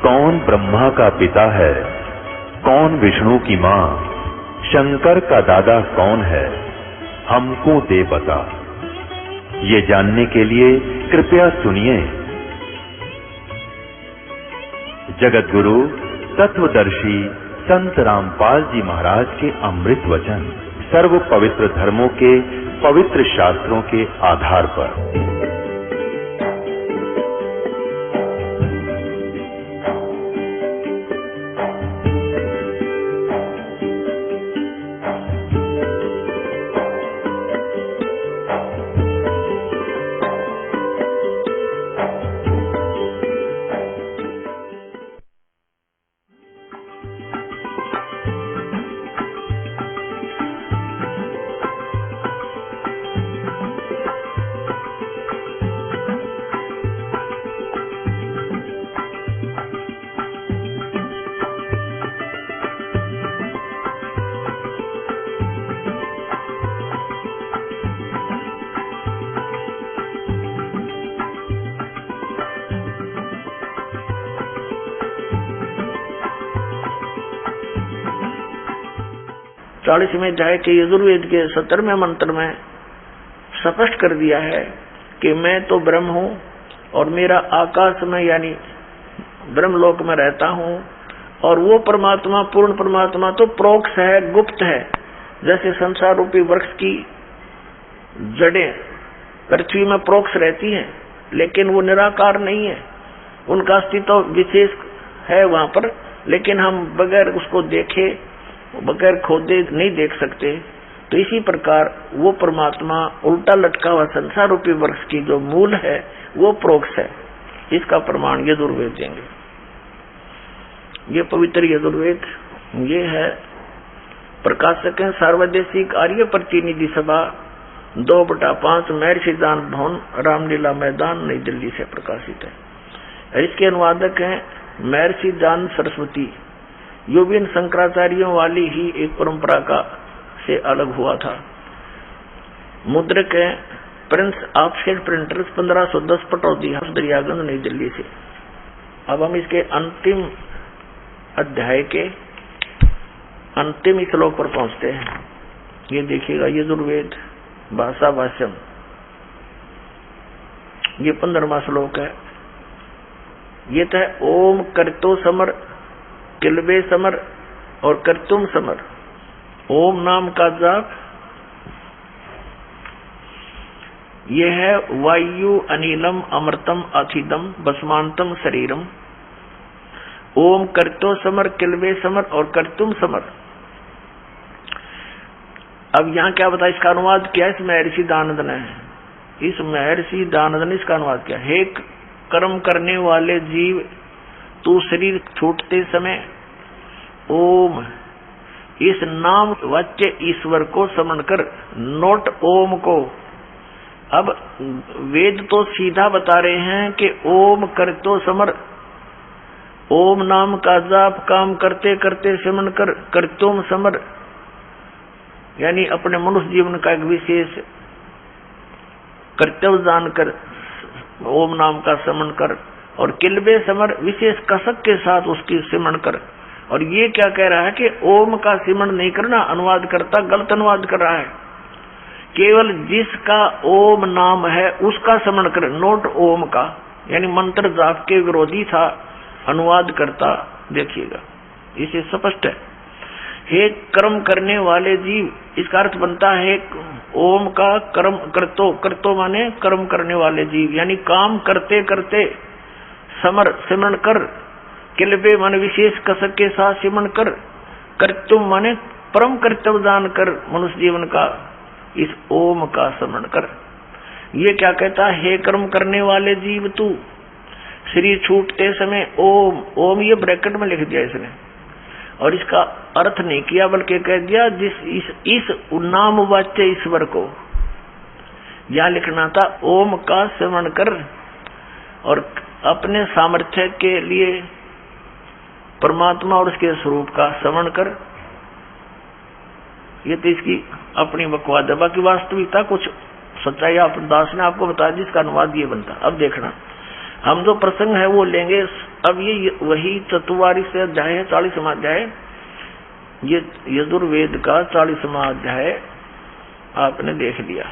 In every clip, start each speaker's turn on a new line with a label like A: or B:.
A: कौन ब्रह्मा का पिता है, कौन विष्णु की मां, शंकर का दादा कौन है, हमको दे बता। ये जानने के लिए कृपया सुनिए। जगत गुरु तत्वदर्शी संत रामपाल जी महाराज के अमृत वचन सर्व पवित्र धर्मों के पवित्र शास्त्रों के आधार पर।
B: चालीसवें अध्याय के यजुर्वेद के 70वें मंत्र में स्पष्ट कर दिया है कि मैं तो ब्रह्म हूँ और मेरा आकाश में यानी ब्रह्मलोक में रहता हूँ, और वो परमात्मा पूर्ण परमात्मा तो प्रोक्ष है, गुप्त है। जैसे संसार रूपी वृक्ष की जड़ें पृथ्वी में प्रोक्ष रहती हैं, लेकिन वो निराकार नहीं है, उनका अस्तित्व विशेष है वहां पर, लेकिन हम बगैर उसको देखे बगैर खोदे नहीं देख सकते। तो इसी प्रकार वो परमात्मा उल्टा लटका हुआ संसार रूपी वृक्ष की जो मूल है वो प्रोक्ष है। इसका प्रमाण यजुर्वेद देंगे। ये पवित्र यजुर्वेद ये है। प्रकाशक है सार्वदेशिक आर्य प्रतिनिधि सभा 2/5 महर्षि दान भवन रामलीला मैदान नई दिल्ली से प्रकाशित है। इसके अनुवादक हैं महर्षि दान सरस्वती। यो भी इन शंकराचार्यों वाली ही एक परंपरा का से अलग हुआ था। मुद्रक है Prince offset printers 1510 Pataudi Daryaganj नई दिल्ली से। अब हम इसके अंतिम अध्याय के अंतिम श्लोक पर पहुंचते हैं। ये देखिएगा यजुर्वेद भाषा भाष्यम, ये 15वां श्लोक है। ये तो है ओम कर्तो समर किलबे समर और कर्तुम समर। ओम नाम का जाप ये है वायु अनिलम अमृतम अथिदम भस्मांतम शरीरम। ओम कर्तो समर किलबे समर और कर्तुम समर। अब यहाँ क्या बताया, इसका अनुवाद क्या है इस महर्षि दानंद ने। इस महर्षि दानंद ने इसका अनुवाद किया। हे कर्म करने वाले जीव, तू शरीर छूटते समय ओम इस नाम वाच्य ईश्वर को स्मरण कर, नोट ओम को। अब वेद तो सीधा बता रहे हैं कि ओम करतो समर, ओम नाम का जाप काम करते करते स्मरण कर, कर्तुम समर यानी अपने मनुष्य जीवन का एक विशेष कर्तव्य जानकर ओम नाम का स्मरण कर, और किलबे समर विशेष कसक के साथ उसकी सिमरण कर। और ये क्या कह रहा है कि ओम का सिमरण नहीं करना, अनुवाद करता गलत अनुवाद कर रहा है। केवल जिसका ओम नाम है उसका स्मरण कर, नोट ओम का, यानी मंत्र जाप के विरोधी था अनुवाद करता। देखिएगा इसे स्पष्ट है। हे कर्म करने वाले जीव, इसका अर्थ बनता है ओम का कर्म करतो, करतो माने कर्म करने वाले जीव, यानी काम करते करते समर सिमरण कर, किलबे माने विशेष कसक के साथ सिमरण कर, कर्तुम माने परम कर्तव्य दान कर मनुष्य जीवन का, इस ओम का स्मरण कर। ये क्या कहता है, हे कर्म करने वाले जीव तू शरीर छूटते समय ओम, ओम ये ब्रैकेट में लिख दिया इसने, और इसका अर्थ नहीं किया बल्कि कह दिया जिस इस नाम वाच्य ईश्वर को। यह लिखना था ओम का स्मरण कर और अपने सामर्थ्य के लिए परमात्मा और उसके स्वरूप का स्मरण कर। ये तो इसकी अपनी बकवाद है, बाकी वास्तविकता कुछ सच्चाई आप दास ने आपको बताया जिसका अनुवाद ये बनता। अब देखना हम जो प्रसंग है वो लेंगे। अब ये वही 44 अध्याय है, 40वां अध्याय, ये यजुर्वेद का 40वां अध्याय आपने देख लिया।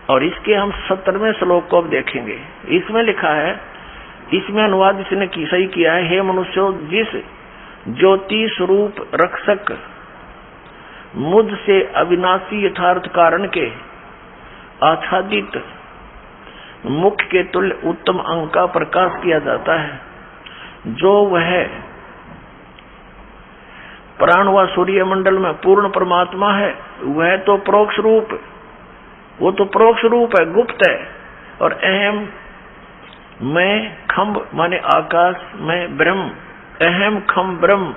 B: और इसके हम 70वें श्लोक को अब देखेंगे। इसमें लिखा है, इसमें अनुवाद इसने सही किया है, हे मनुष्यों, जिस ज्योति स्वरूप रक्षक मुझ से अविनाशी यथार्थ कारण के आच्छादित मुख के तुल्य उत्तम अंग का प्रकाश किया जाता है, जो वह प्राण व सूर्य मंडल में पूर्ण परमात्मा है, वह तो परोक्ष रूप, वो तो परोक्ष रूप है, गुप्त है। और अहम मैं खम्ब माने आकाश में ब्रह्म, अहम खम ब्रह्म,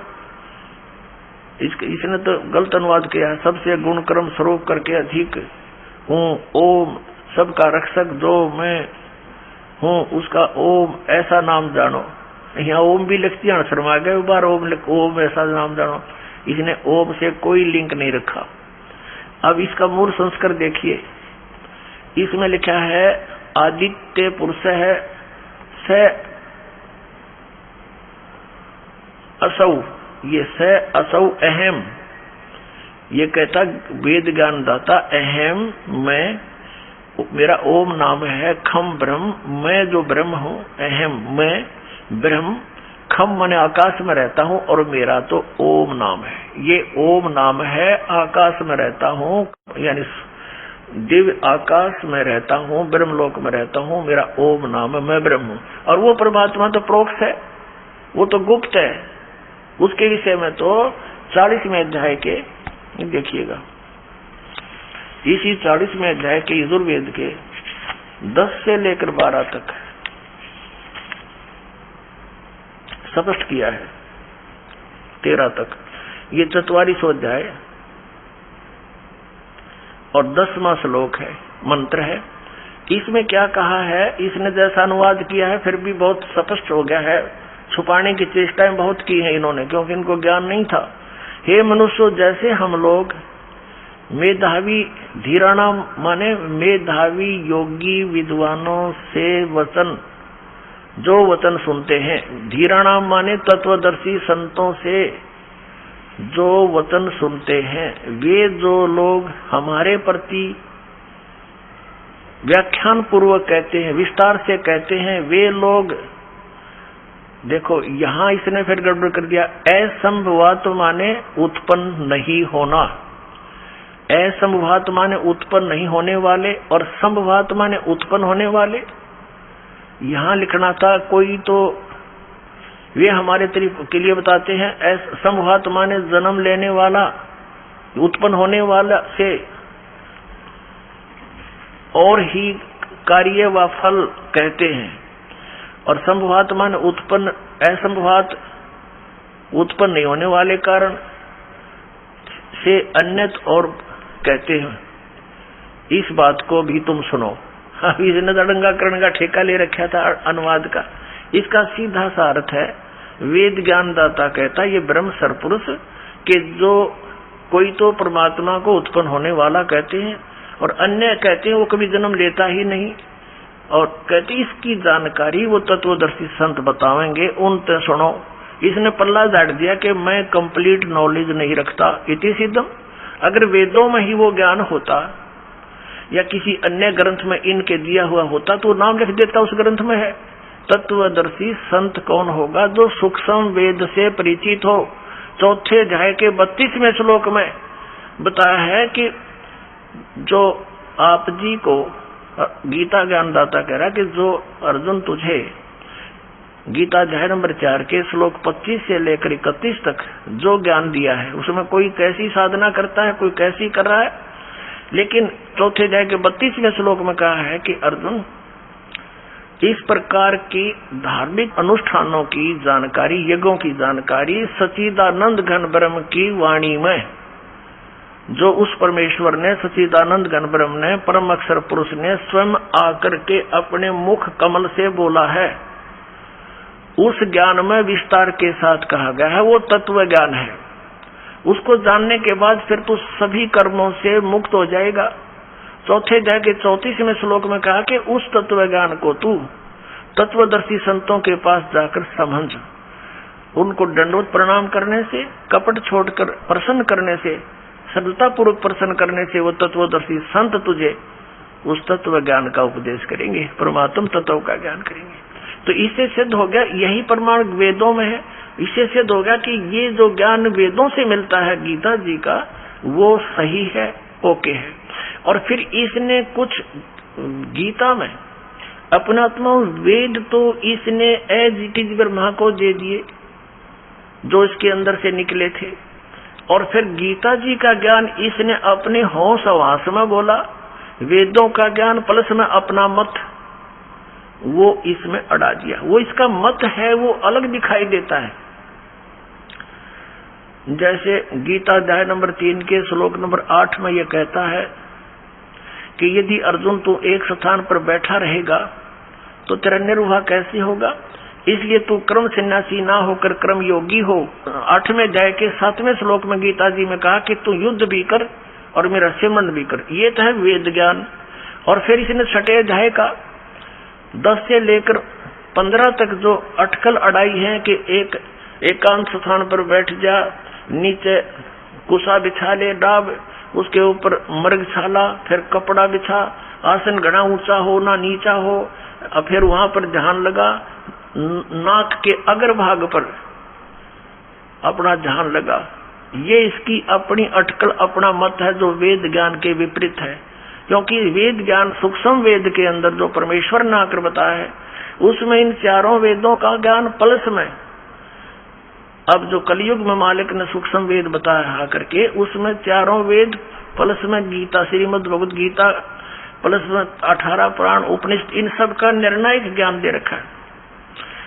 B: इसने तो गलत अनुवाद किया है, सबसे गुण कर्म स्वरूप करके अधिक हूँ, ओम सबका रक्षक जो मैं हूँ, उसका ओम ऐसा नाम जानो। यहाँ ओम भी लिख दिया, शर्मा गए बार ओम ऐसा नाम जानो। इसने ओम से कोई लिंक नहीं रखा। अब इसका मूल संस्कार देखिए, इसमें लिखा है आदित्य पुरुष है स असौ, ये स असौ अहम, ये कहता वेद ज्ञान दाता अहम मैं, मेरा ओम नाम है, खम ब्रह्म मैं जो ब्रह्म हूँ, अहम मैं ब्रह्म, खम माने आकाश में रहता हूँ, और मेरा तो ओम नाम है। ये ओम नाम है, आकाश में रहता हूँ, यानी दिव्य आकाश में रहता हूँ, ब्रह्मलोक में रहता हूँ, मेरा ओम नाम है, मैं ब्रह्म हूँ। और वो परमात्मा तो प्रोक्ष है, वो तो गुप्त है। उसके विषय में तो 40वें अध्याय के देखिएगा, इसी 40वें अध्याय के यजुर्वेद के 10 से लेकर 12 तक स्पष्ट किया है, 13 तक। ये 44वां अध्याय और 10वां श्लोक है, मंत्र है। इसमें क्या कहा है, इसने जैसा अनुवाद किया है फिर भी बहुत स्पष्ट हो गया है। छुपाने की चेष्टाएं बहुत की है इन्होंने, क्योंकि इनको ज्ञान नहीं था। हे मनुष्यों, जैसे हम लोग मेधावी धीराणा माने मेधावी योगी विद्वानों से वचन, जो वचन सुनते हैं, धीराणा माने तत्वदर्शी संतों से जो वचन सुनते हैं, वे जो लोग हमारे प्रति व्याख्यान पूर्वक कहते हैं, विस्तार से कहते हैं, वे लोग, देखो यहां इसने फिर गड़बड़ कर दिया। असंभवात माने उत्पन्न नहीं होना, असंभवात माने उत्पन्न नहीं होने वाले, और संभवात माने उत्पन्न होने वाले। यहां लिखना था कोई तो वे हमारे तरीके के लिए बताते हैं, असंभवात माने जन्म लेने वाला, उत्पन्न होने वाला से और ही कार्य व फल कहते हैं, और संभवात माने उत्पन्न, असंभवात उत्पन्न नहीं होने वाले कारण से अन्यत और कहते हैं। इस बात को भी तुम सुनो। इसने दड़ंगाकरण का ठेका ले रखा था अनुवाद का। इसका सीधा सा अर्थ है, वेद ज्ञानदाता कहता ये ब्रह्म सरपुरुष के जो कोई तो परमात्मा को उत्पन्न होने वाला कहते हैं, और अन्य कहते हैं वो कभी जन्म लेता ही नहीं, और कहते इसकी जानकारी वो तत्वदर्शी संत बतावेंगे, उन ते सुनो। इसने पल्ला झाड़ दिया कि मैं कंप्लीट नॉलेज नहीं रखता, इति सिद्धम। अगर वेदों में ही वो ज्ञान होता या किसी अन्य ग्रंथ में इनके दिया हुआ होता तो नाम लिख देता उस ग्रंथ में है। तत्वदर्शी संत कौन होगा? जो सूक्ष्म वेद से परिचित हो। चौथे अध्याय के 32वें श्लोक में बताया है कि जो आप जी को गीता ज्ञानदाता कह रहा है कि जो अर्जुन तुझे गीता अध्याय नंबर 4 के श्लोक 25 से लेकर 31 तक जो ज्ञान दिया है, उसमें कोई कैसी साधना करता है, कोई कैसी कर रहा है, लेकिन चौथे अध्याय के 32वें श्लोक में कहा है कि अर्जुन इस प्रकार की धार्मिक अनुष्ठानों की जानकारी, यज्ञों की जानकारी सच्चिदानंद घन ब्रह्म की वाणी में, जो उस परमेश्वर ने, सच्चिदानंद घन ब्रह्म ने, परम अक्षर पुरुष ने स्वयं आकर के अपने मुख कमल से बोला है, उस ज्ञान में विस्तार के साथ कहा गया है। वो तत्व ज्ञान है। उसको जानने के बाद फिर तो सभी कर्मों से मुक्त हो जाएगा। चौथे अध्याय के 34वें श्लोक में कहा कि उस तत्व ज्ञान को तू तत्वदर्शी संतों के पास जाकर समझ, उनको दंडवत प्रणाम करने से, कपट छोड़कर प्रसन्न करने से, सरलता पूर्वक प्रसन्न करने से वो तत्वदर्शी संत तुझे उस तत्व ज्ञान का उपदेश करेंगे, परमात्म तत्व का ज्ञान करेंगे। तो इससे सिद्ध हो गया, यही प्रमाण वेदों में है, इससे सिद्ध हो गया कि ये जो ज्ञान वेदों से मिलता है गीता जी का, वो सही है, ओके है। और फिर इसने कुछ गीता में अपनात्मा वेद तो इसने एज इट इज ब्रह्मा को दे दिए जो इसके अंदर से निकले थे, और फिर गीता जी का ज्ञान इसने अपने होश आवास में बोला, वेदों का ज्ञान प्लस में अपना मत वो इसमें अड़ा दिया। वो इसका मत है वो अलग दिखाई देता है। जैसे गीता अध्याय नंबर 3 के श्लोक नंबर 8 में यह कहता है कि यदि अर्जुन तू एक स्थान पर बैठा रहेगा तो तेरा निर्वाह कैसे होगा, इसलिए तू कर्म सन्यासी ना होकर कर्म योगी हो। 8वें अध्याय के 7वें श्लोक में गीता जी में कहा कि तू युद्ध भी कर और मेरा सिमरन भी कर। ये तो है वेद ज्ञान। और फिर इसने 6ठे अध्याय का 10 से लेकर 15 तक जो अटकल अड़ाई है कि एक एकांत स्थान पर बैठ जा, नीचे कुसा बिछा ले डाब, उसके ऊपर मृगशाला, फिर कपड़ा बिछा, आसन घना ऊंचा हो ना नीचा हो, फिर वहां पर ध्यान लगा, नाक के अग्र भाग पर अपना ध्यान लगा। ये इसकी अपनी अटकल, अपना मत है जो वेद ज्ञान के विपरीत है। क्योंकि वेद ज्ञान सूक्ष्म वेद के अंदर जो परमेश्वर ने आकर बताया है उसमें इन चारों वेदों का ज्ञान प्लस में, अब जो कलयुग में मालिक ने सूक्ष्म वेद बताया आकर के, उसमें चारों वेद प्लस में गीता, श्रीमद् भगवद गीता प्लस में 18 पुराण उपनिषद, इन सब का निर्णायक ज्ञान दे रखा है।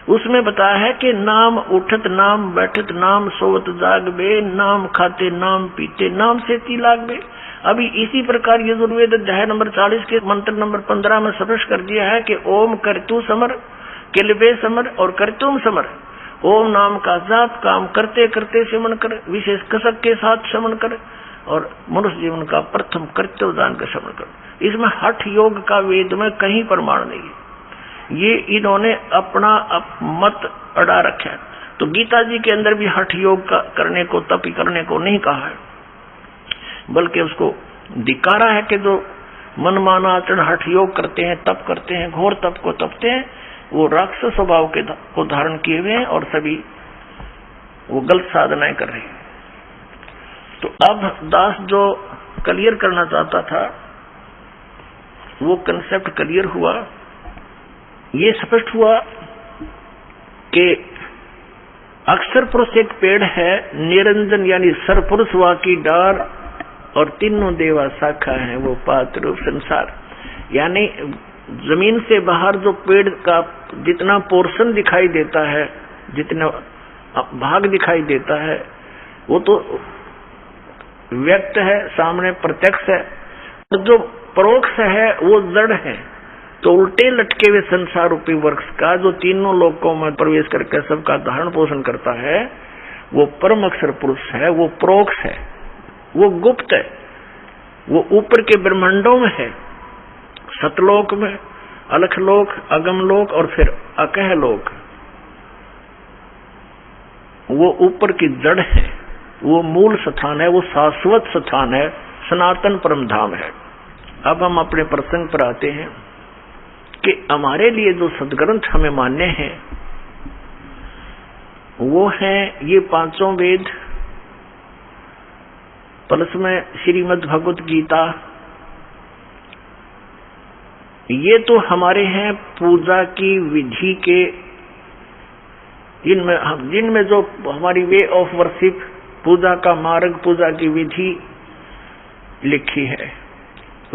B: उसमें बताया है कि नाम उठत नाम बैठत नाम सोवत जागबे, नाम खाते नाम पीते नाम से ती लागबे। अभी इसी प्रकार यजुर्वेद अध्याय नंबर 40 के मंत्र नंबर 15 में स्पष्ट कर दिया है कि ओम करतु समर, किलबे समर और करतुम समर। ओम नाम का जाप काम करते करते श्रवण कर, विशेष कसक के साथ श्रवण कर, और मनुष्य जीवन का प्रथम कर्तव्य दान का श्रवण कर। इसमें हठ योग का वेद में कहीं प्रमाण नहीं है। ये इन्होंने अपना मत अड़ा रखा है। तो गीता जी के अंदर भी हठ योग का करने को, तप करने को नहीं कहा है, बल्कि उसको धिक्कारा है कि जो मनमाना आचरण हठ योग करते हैं, तप करते हैं, घोर तप को तपते हैं, वो राक्षस स्वभाव के को धारण किए हुए हैं और सभी वो गलत साधनाएं कर रहे हैं। तो अब दास जो क्लियर करना चाहता था वो कंसेप्ट क्लियर हुआ। ये स्पष्ट हुआ कि अक्षर पुरुष एक पेड़ है, निरंजन यानी सरपुरुष वा की डार, और तीनों देवा शाखा है वो पात्र रूप संसार। यानी जमीन से बाहर जो पेड़ का जितना पोर्शन दिखाई देता है, जितना भाग दिखाई देता है, वो तो व्यक्त है, सामने प्रत्यक्ष है, और जो परोक्ष है वो जड़ है। तो उल्टे लटके हुए संसार रूपी वृक्ष का जो तीनों लोकों में प्रवेश करके सबका धारण पोषण करता है, वो परम अक्षर पुरुष है, वो परोक्ष है, वो गुप्त है, वो ऊपर के ब्रह्मांडों में है, सतलोक में, अलखलोक, अगमलोक और फिर अकह लोक। वो ऊपर की जड़ है, वो मूल स्थान है, वो शाश्वत स्थान है, सनातन परम धाम है। अब हम अपने प्रसंग पर आते हैं कि हमारे लिए जो सदग्रंथ हमें मान्य हैं वो हैं ये पांचों वेद, प्लस में श्रीमद् भगवत गीता। ये तो हमारे हैं पूजा की विधि के, जिनमें जो हमारी वे ऑफ वर्शिप, पूजा का मार्ग, पूजा की विधि लिखी है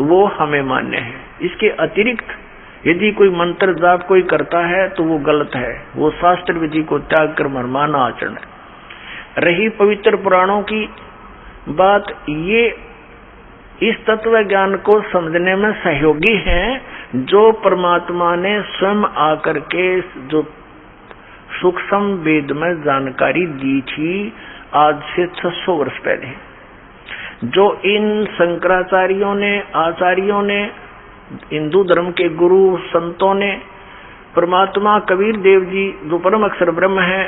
B: वो हमें मान्य है। इसके अतिरिक्त यदि कोई मंत्र जाप कोई करता है तो वो गलत है, वो शास्त्र विधि को त्याग कर मनमाना आचरण है। रही पवित्र पुराणों की बात, ये इस तत्व ज्ञान को समझने में सहयोगी हैं जो परमात्मा ने स्वयं आकर के जो सूक्ष्म वेद में जानकारी दी थी आज से 600 वर्ष पहले। जो इन शंकराचार्यों ने, आचार्यों ने, हिंदू धर्म के गुरु संतों ने, परमात्मा कबीर देव जी जो परम अक्षर ब्रह्म है,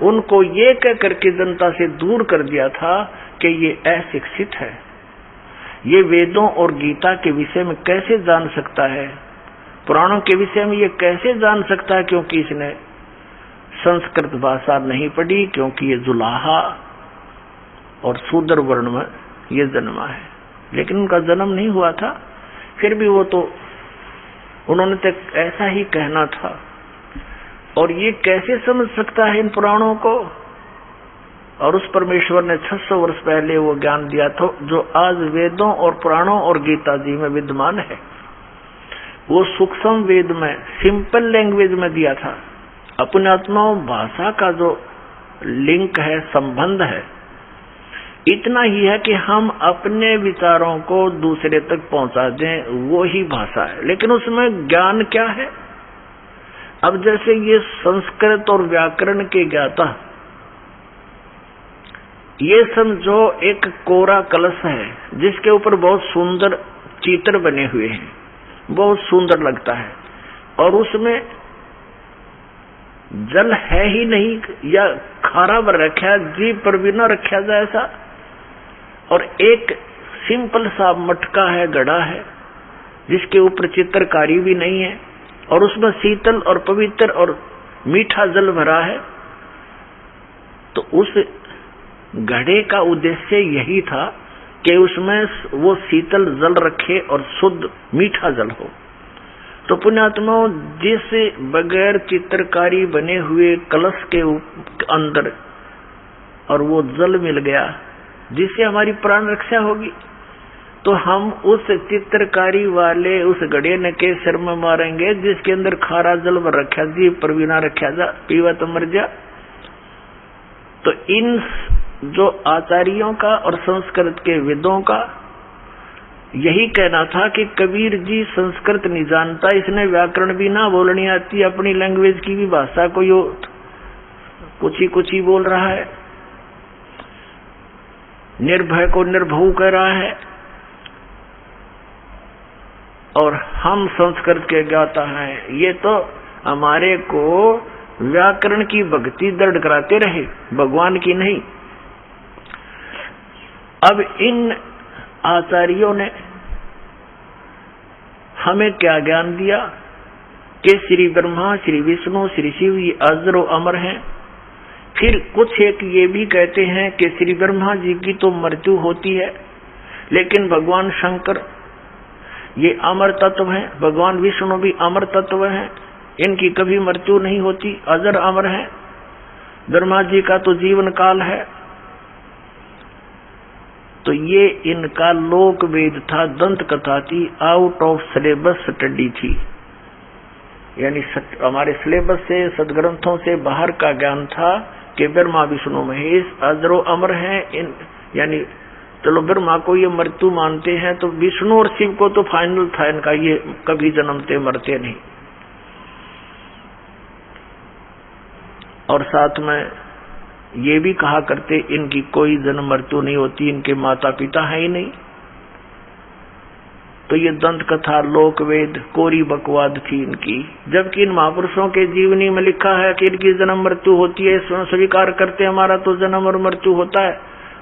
B: उनको ये कह करके जनता से दूर कर दिया था कि ये अशिक्षित है, ये वेदों और गीता के विषय में कैसे जान सकता है, पुराणों के विषय में ये कैसे जान सकता है, क्योंकि इसने संस्कृत भाषा नहीं पढ़ी, क्योंकि ये जुलाहा और शूद्र वर्ण में ये जन्मा है। लेकिन उनका जन्म नहीं हुआ था, फिर भी वो तो उन्होंने तो ऐसा ही कहना था। और ये कैसे समझ सकता है इन पुराणों को? और उस परमेश्वर ने 600 वर्ष पहले वो ज्ञान दिया था जो आज वेदों और पुराणों और गीता जी में विद्यमान है। वो सूक्ष्म वेद में, सिंपल लैंग्वेज में दिया था। अपने आत्मा भाषा का जो लिंक है, संबंध है, इतना ही है कि हम अपने विचारों को दूसरे तक पहुंचा दें, वो ही भाषा है। लेकिन उसमें ज्ञान क्या है? अब जैसे ये संस्कृत और व्याकरण के ज्ञाता, ये समझो एक कोरा कलश है जिसके ऊपर बहुत सुंदर चित्र बने हुए हैं, बहुत सुंदर लगता है, और उसमें जल है ही नहीं, या खारा पर रखा, जीभ पर भी न रखा जाए ऐसा, और एक सिंपल सा मटका है, घड़ा है, जिसके ऊपर चित्रकारी भी नहीं है, और उसमें शीतल और पवित्र और मीठा जल भरा है। तो उस घड़े का उद्देश्य यही था कि उसमें वो शीतल जल रखे और शुद्ध मीठा जल हो। तो पुण्यात्मा, जिस बगैर चित्रकारी बने हुए कलश के अंदर और वो जल मिल गया जिससे हमारी प्राण रक्षा होगी, तो हम उस चित्रकारी वाले उस घड़े न के सिर में मारेंगे जिसके अंदर खारा जल भर रखा, जीभ पर भी ना रखा जा, पीवा तो मर जा। तो इन जो आचार्यों का और संस्कृत के वेदों का यही कहना था कि कबीर जी संस्कृत नहीं जानता, इसने व्याकरण भी ना बोलनी आती, अपनी लैंग्वेज की भी भाषा को यो कुछ ही बोल रहा है, निर्भय को निर्भऊ कह रहा है, और हम संस्कृत के ज्ञाता हैं। ये तो हमारे को व्याकरण की भक्ति दृढ़ कराते रहे, भगवान की नहीं। अब इन आचार्यों ने हमें क्या ज्ञान दिया कि श्री ब्रह्मा, श्री विष्णु, श्री शिव ये अजर और अमर हैं। फिर कुछ एक ये भी कहते हैं कि श्री ब्रह्मा जी की तो मृत्यु होती है, लेकिन भगवान शंकर ये अमर तत्व हैं, भगवान विष्णु भी अमर तत्व हैं, इनकी कभी मृत्यु नहीं होती, अजर अमर हैं। ब्रह्मा जी का तो जीवन काल है। तो ये इनका लोक वेद था, दंत कथा थी, आउट ऑफ सिलेबस स्टडी थी, यानी हमारे सिलेबस से, सदग्रंथों से बाहर का ज्ञान था कि ब्रह्मा विष्णु महेश अजरो अमर हैं। यानी चलो ब्रह्मा को ये मृत्यु मानते हैं, तो विष्णु और शिव को तो फाइनल था इनका, ये कभी जन्मते मरते नहीं। और साथ में ये भी कहा करते इनकी कोई जन्म मृत्यु नहीं होती, इनके माता पिता है ही नहीं। तो ये दंत कथा, लोक वेद कोरी बकवाद थी इनकी, जबकि इन महापुरुषों के जीवनी में लिखा है कि इनकी जन्म मृत्यु होती है। स्वीकार करते हमारा तो जन्म और मृत्यु होता है,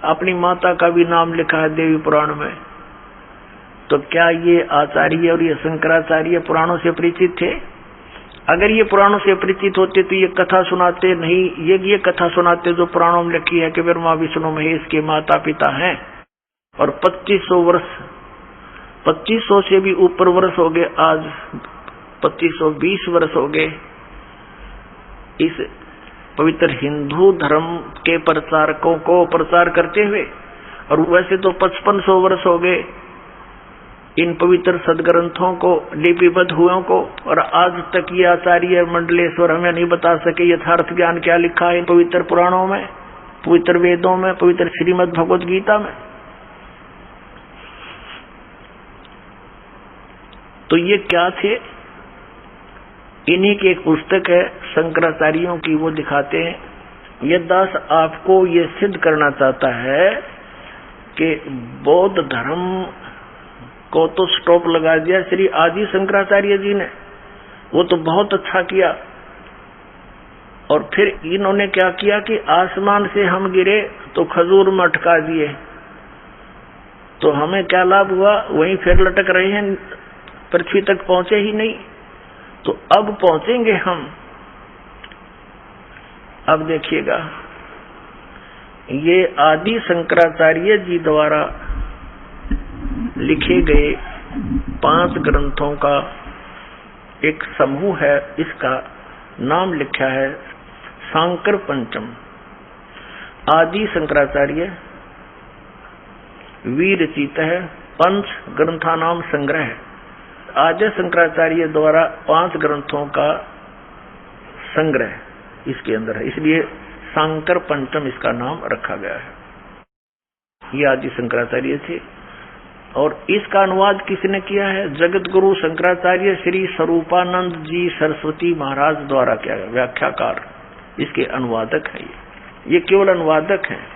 B: अपनी माता का भी नाम लिखा है देवी पुराण में। तो क्या ये आचार्य और ये शंकराचार्य पुराणों से परिचित थे? अगर ये पुराणों से परिचित होते तो ये कथा सुनाते नहीं, ये कथा सुनाते जो पुराणों में लिखी है कि ब्रह्मा विष्णु महेश के माता पिता हैं। और 2500 से भी ऊपर वर्ष हो गए, आज 2520 वर्ष हो गए इस पवित्र हिंदू धर्म के प्रचारकों को प्रचार करते हुए। और वैसे तो 5500 वर्ष हो गए इन पवित्र सदग्रंथों को लिपिबद्ध हुए को, और आज तक ये आचार्य मंडलेश्वर हमें नहीं बता सके यथार्थ ज्ञान क्या लिखा है इन पवित्र पुराणों में, पवित्र वेदों में, पवित्र श्रीमद् भगवद गीता में। तो ये क्या थे? इन्हीं की एक पुस्तक है शंकराचार्यों की, वो दिखाते हैं। ये दास आपको ये सिद्ध करना चाहता है कि बौद्ध धर्म को तो स्टॉप लगा दिया श्री आदि शंकराचार्य जी ने, वो तो बहुत अच्छा किया। और फिर इन्होंने क्या किया कि आसमान से हम गिरे तो खजूर में अटका दिए, तो हमें क्या लाभ हुआ, वहीं फिर लटक रहे हैं, पृथ्वी तक पहुंचे ही नहीं। तो अब पहुंचेंगे हम। अब देखिएगा, ये आदि शंकराचार्य जी द्वारा लिखे गए 5 ग्रंथों का एक समूह है। इसका नाम लिखा है शांकर पंचम। आदि शंकराचार्य विरचित है पंच ग्रंथानाम संग्रह। आद्य शंकराचार्य द्वारा 5 ग्रंथों का संग्रह इसके अंदर है, इसलिए शांकर पंचम इसका नाम रखा गया है। ये आदि शंकराचार्य थे और इसका अनुवाद किसने किया है? जगत गुरु शंकराचार्य श्री स्वरूपानंद जी सरस्वती महाराज द्वारा किया गया, व्याख्याकार इसके अनुवादक हैं। ये केवल अनुवादक हैं।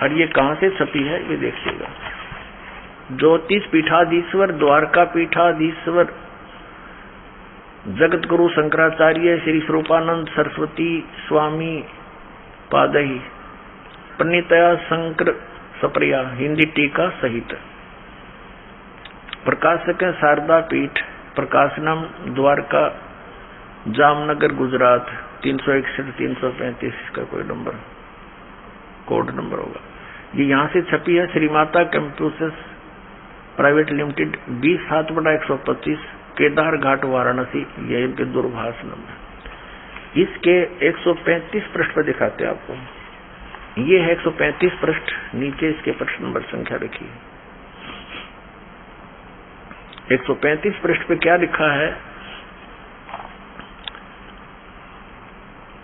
B: और ये कहां से छपी है ये देखिएगा। ज्योतिष पीठाधीश्वर, द्वारका पीठाधीश्वर जगत गुरु शंकराचार्य श्री स्वरूपानंद सरस्वती स्वामी पादही प्रणीतया शंकर सप्रिया, हिंदी टीका सहित। प्रकाशक है शारदा पीठ, प्रकाशनम, द्वारका, जामनगर, गुजरात 361-335 का कोई नंबर, कोड नंबर होगा। ये यहाँ से छपी है। Shri Mata computers private limited 20/7/125 Kedar घाट वाराणसी, ये इनके दूरभाष नंबर। इसके 135 पृष्ठ पर दिखाते हैं आपको। ये है 135 पृष्ठ, नीचे इसके पृष्ठ नंबर संख्या लिखी। 135 पृष्ठ पे क्या लिखा है?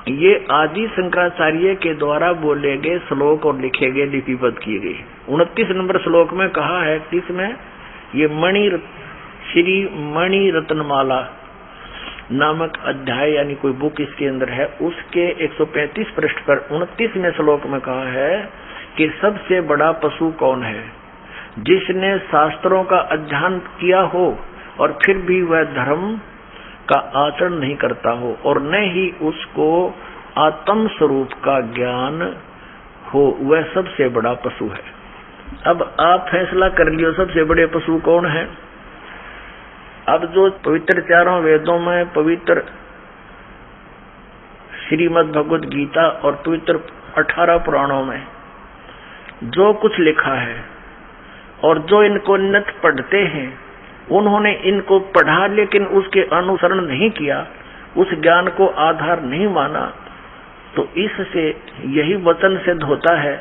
B: ये आदि शंकराचार्य के द्वारा बोले गए श्लोक और लिखे गए लिपिबद्ध किए गए। 29 नंबर श्लोक में कहा है, इसमें ये श्री मणि रत्नमाला नामक अध्याय यानी कोई बुक इसके अंदर है, उसके 135 पृष्ठ पर 29वें श्लोक में कहा है कि सबसे बड़ा पशु कौन है? जिसने शास्त्रों का अध्ययन किया हो और फिर भी वह धर्म का आचरण नहीं करता हो और न ही उसको आत्म स्वरूप का ज्ञान हो, वह सबसे बड़ा पशु है। अब आप फैसला कर लियो सबसे बड़े पशु कौन है। अब जो पवित्र 4 वेदों में, पवित्र श्रीमद् भगवद गीता और पवित्र 18 पुराणों में जो कुछ लिखा है और जो इनको नित्य पढ़ते हैं, उन्होंने इनको पढ़ा लेकिन उसके अनुसरण नहीं किया, उस ज्ञान को आधार नहीं माना, तो इससे यही वचन सिद्ध होता है